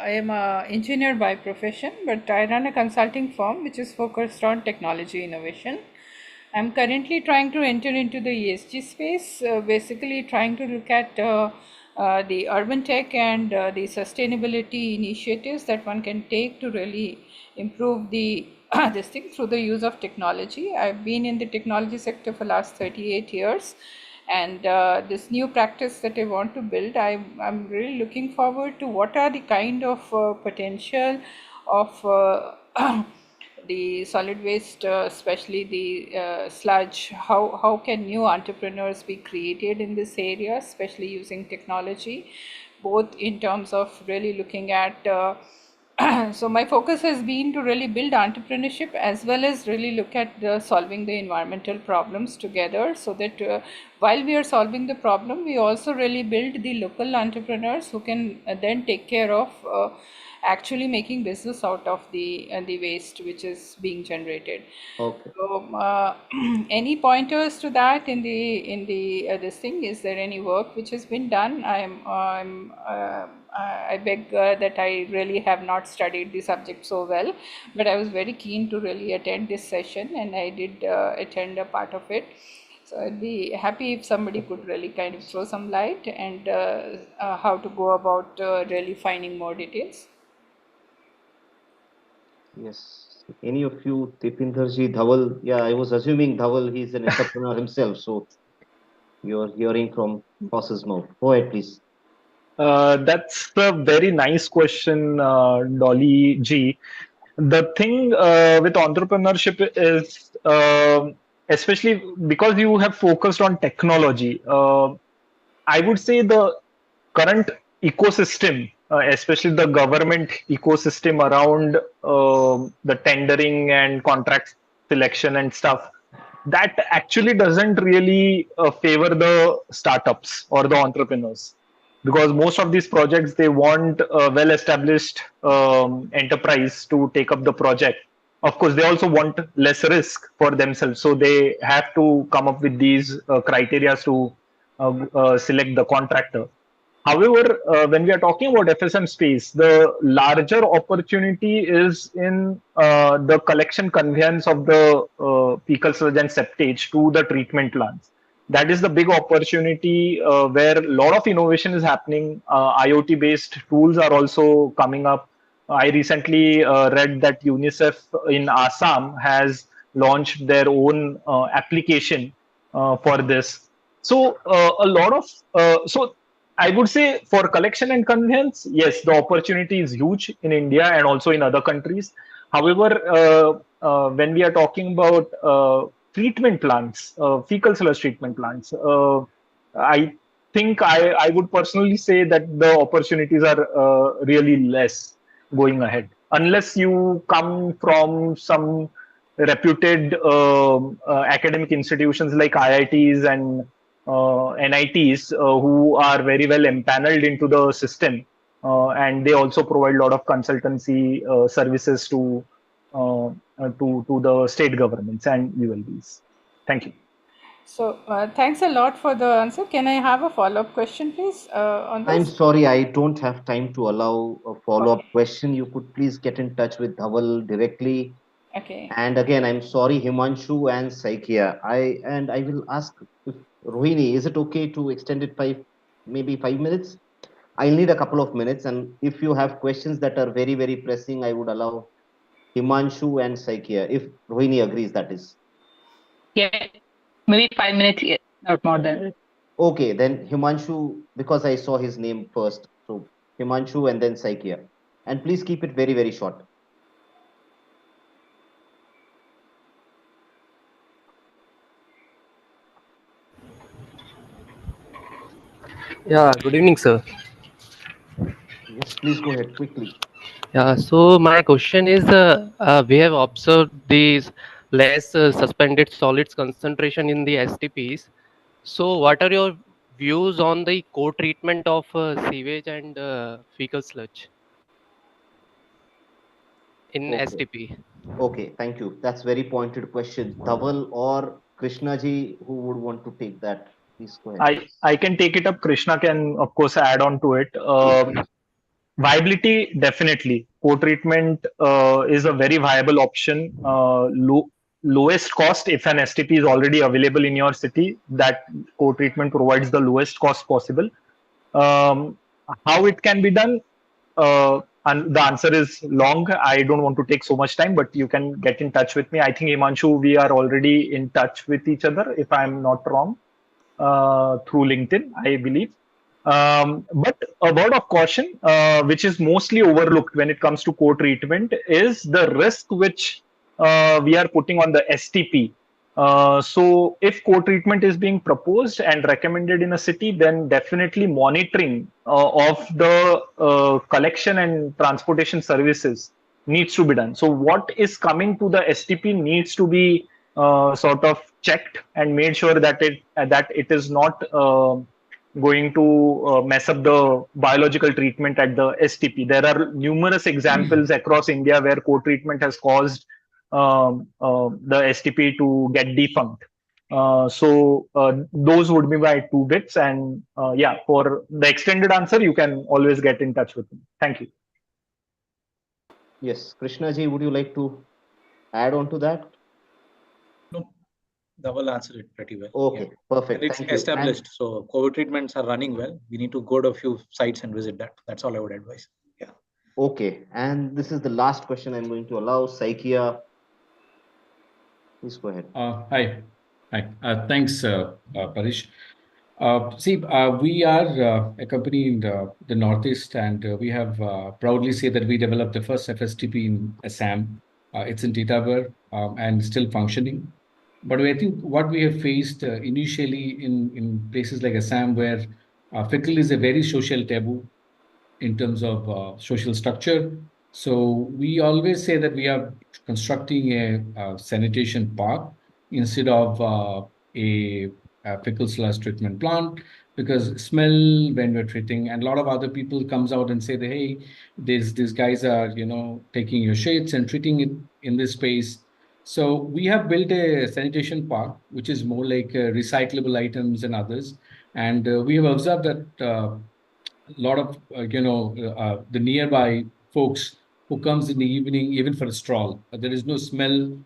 am an engineer by profession, but I run a consulting firm which is focused on technology innovation. I'm currently trying to enter into the ESG space, basically trying to look at the urban tech and the sustainability initiatives that one can take to really improve the this thing through the use of technology. I've been in the technology sector for last 38 years, and this new practice that I want to build, I'm really looking forward to what are the kind of potential of the solid waste, especially the sludge. How can new entrepreneurs be created in this area, especially using technology, both in terms of really looking at so my focus has been to really build entrepreneurship as well as really look at solving the environmental problems together, so that while we are solving the problem, we also really build the local entrepreneurs who can then take care of actually making business out of the waste which is being generated. Okay. So, any pointers to that in the this thing? Is there any work which has been done? I beg that I really have not studied the subject so well, but I was very keen to really attend this session, and I did attend a part of it. So I'd be happy if somebody could really kind of throw some light and how to go about really finding more details. Yes. Any of you, Dipinderji, Dhawal? Yeah, I was assuming Dhawal, he's an entrepreneur himself. So you're hearing from horse's mouth. Go ahead, please. That's a very nice question, Dolly G. The thing with entrepreneurship is, especially because you have focused on technology, I would say the current ecosystem, especially the government ecosystem around the tendering and contract selection and stuff, that actually doesn't really favor the startups or the entrepreneurs, because most of these projects, they want a well-established enterprise to take up the project. Of course, they also want less risk for themselves, so they have to come up with these criteria to select the contractor. However, when we are talking about FSM space, the larger opportunity is in the collection conveyance of the fecal sludge and septage to the treatment plants. That is the big opportunity where a lot of innovation is happening. IoT-based tools are also coming up. I recently read that UNICEF in Assam has launched their own application for this. So a lot of so I would say for collection and conveyance, yes, the opportunity is huge in India and also in other countries. However, when we are talking about treatment plants, fecal sludge treatment plants, I think I would personally say that the opportunities are really less going ahead unless you come from some reputed academic institutions like IITs and NITs who are very well empaneled into the system, and they also provide a lot of consultancy services to the state governments and ULBs. Thank you. So thanks a lot for the answer. Can I have a follow-up question, please, on I'm this? sorry, I don't have time to allow a follow-up Okay. question. You could please get in touch with Dhaval directly. Okay. And again, I'm sorry, Himanshu and Saikia. I will ask if Rohini, is it okay to extend it maybe 5 minutes? I'll need a couple of minutes, and if you have questions that are very, very pressing, I would allow Himanshu and Saikia, if Rohini agrees, that is. Yeah, maybe 5 minutes, yeah, not more than. Okay, then Himanshu, because I saw his name first. So Himanshu and then Saikia. And please keep it very, very short. Yeah, good evening, sir. Yes, please go ahead quickly. Yeah, so my question is we have observed these less suspended solids concentration in the STPs. So, what are your views on the co-treatment of sewage and fecal sludge in Okay. STP? Okay, thank you. That's very pointed question. Dhaval or Krishnaji, who would want to take that? Please go ahead. I can take it up. Krishna can, of course, add on to it. Viability, definitely. Co-treatment is a very viable option. Lowest cost, if an STP is already available in your city, that co-treatment provides the lowest cost possible. How it can be done? And the answer is long. I don't want to take so much time, but you can get in touch with me. I think Himanshu, we are already in touch with each other, if I'm not wrong, through LinkedIn, I believe. But a word of caution, which is mostly overlooked when it comes to co-treatment, is the risk which we are putting on the STP. So, if co-treatment is being proposed and recommended in a city, then definitely monitoring of the collection and transportation services needs to be done. So, what is coming to the STP needs to be sort of checked and made sure that it is not going to mess up the biological treatment at the STP. There are numerous examples across India where co-treatment has caused the STP to get defunct. So those would be my 2 bits. And yeah, for the extended answer, you can always get in touch with me. Thank you. Yes, Krishnaji, would you like to add on to that? No, Dhaval answered it pretty well. Okay, Yeah. perfect. And it's Thank you. established. So COVID treatments are running well. We need to go to a few sites and visit that. That's all I would advise. Yeah. Okay, and this is the last question I'm going to allow. Saikia, please go ahead. Hi. Thanks, Parish. We are a company in the Northeast, and we have proudly say that we developed the first FSTP in Assam. It's in Titagarh and still functioning. But I think what we have faced initially in places like Assam, where fecal is a very social taboo in terms of social structure. So we always say that we are constructing a sanitation park instead of a fecal sludge treatment plant, because smell when we're treating, and a lot of other people comes out and say that, hey, these guys are taking your shits and treating it in this space. So we have built a sanitation park, which is more like recyclable items and others. And we have observed that a lot of the nearby folks who comes in the evening, even for a stroll, there is no smell.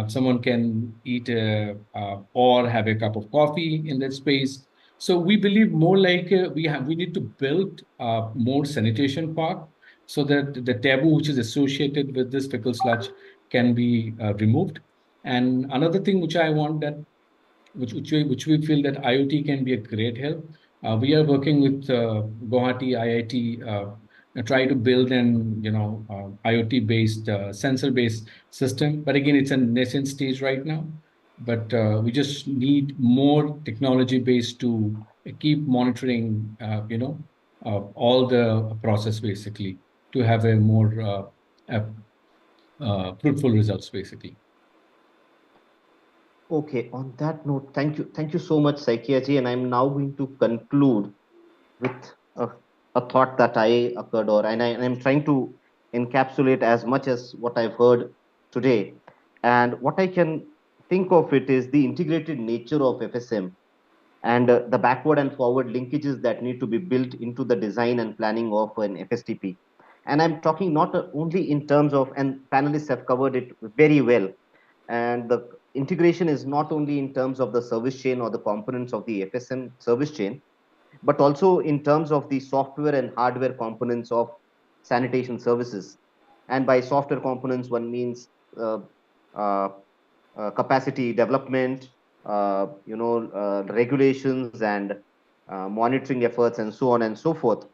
Someone can eat or have a cup of coffee in that space. So we believe more like we need to build more sanitation park so that the taboo which is associated with this fecal sludge can be removed. And another thing which I want that which we feel that IoT can be a great help. We are working with Guwahati IIT, try to build an IoT based sensor based system. But again, it's a nascent stage right now. But we just need more technology based to keep monitoring, all the process basically to have a more fruitful results basically. Okay, on that note, thank you so much, Saikiaji, and I'm now going to conclude with a thought that I occurred, and I'm trying to encapsulate as much as what I've heard today. And what I can think of it is the integrated nature of FSM and the backward and forward linkages that need to be built into the design and planning of an FSTP. And I'm talking not only in terms of, and panelists have covered it very well, and the integration is not only in terms of the service chain or the components of the FSM service chain, but also in terms of the software and hardware components of sanitation services. And by software components, one means uh, uh, capacity development, regulations and monitoring efforts, and so on and so forth.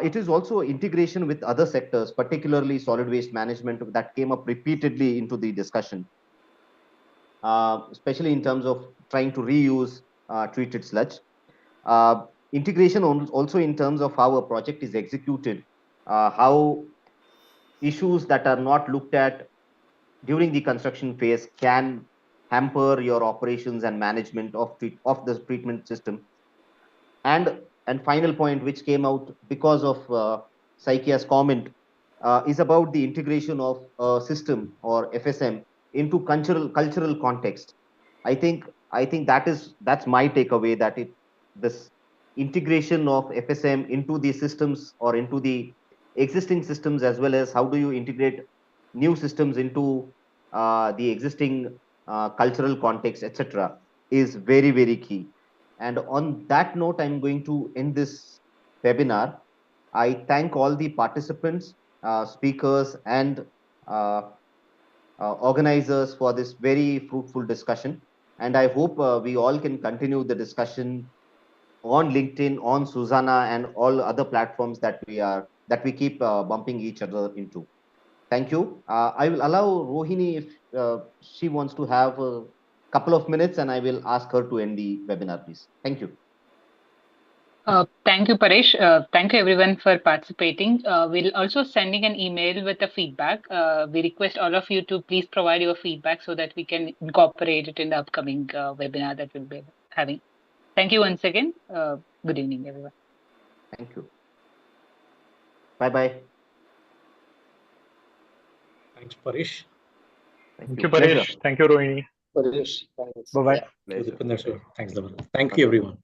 It is also integration with other sectors, particularly solid waste management, that came up repeatedly into the discussion, especially in terms of trying to reuse treated sludge. Integration also in terms of how a project is executed, how issues that are not looked at during the construction phase can hamper your operations and management of the treatment system. And final point, which came out because of Saikia's comment, is about the integration of a system or FSM into cultural context. I think that's my takeaway, that this integration of FSM into the systems or into the existing systems, as well as how do you integrate new systems into the existing cultural context, etc., is very, very key. And on that note, I'm going to end this webinar. I thank all the participants, speakers, and organizers for this very fruitful discussion. And I hope we all can continue the discussion on LinkedIn, on Susanna, and all other platforms that we keep bumping each other into. Thank you. I will allow Rohini if she wants to have a couple of minutes, and I will ask her to end the webinar, please. Thank you. Thank you, Paresh. Thank you, everyone, for participating. We'll also sending an email with the feedback. We request all of you to please provide your feedback so that we can incorporate it in the upcoming webinar that we'll be having. Thank you once again. Good evening, everyone. Thank you. Bye-bye. Thanks, Paresh. Thank you, Paresh. Thank you, Rohini. Paresh, thanks. Bye-bye. Pleasure. Thanks, Dhaval. Thank you, everyone.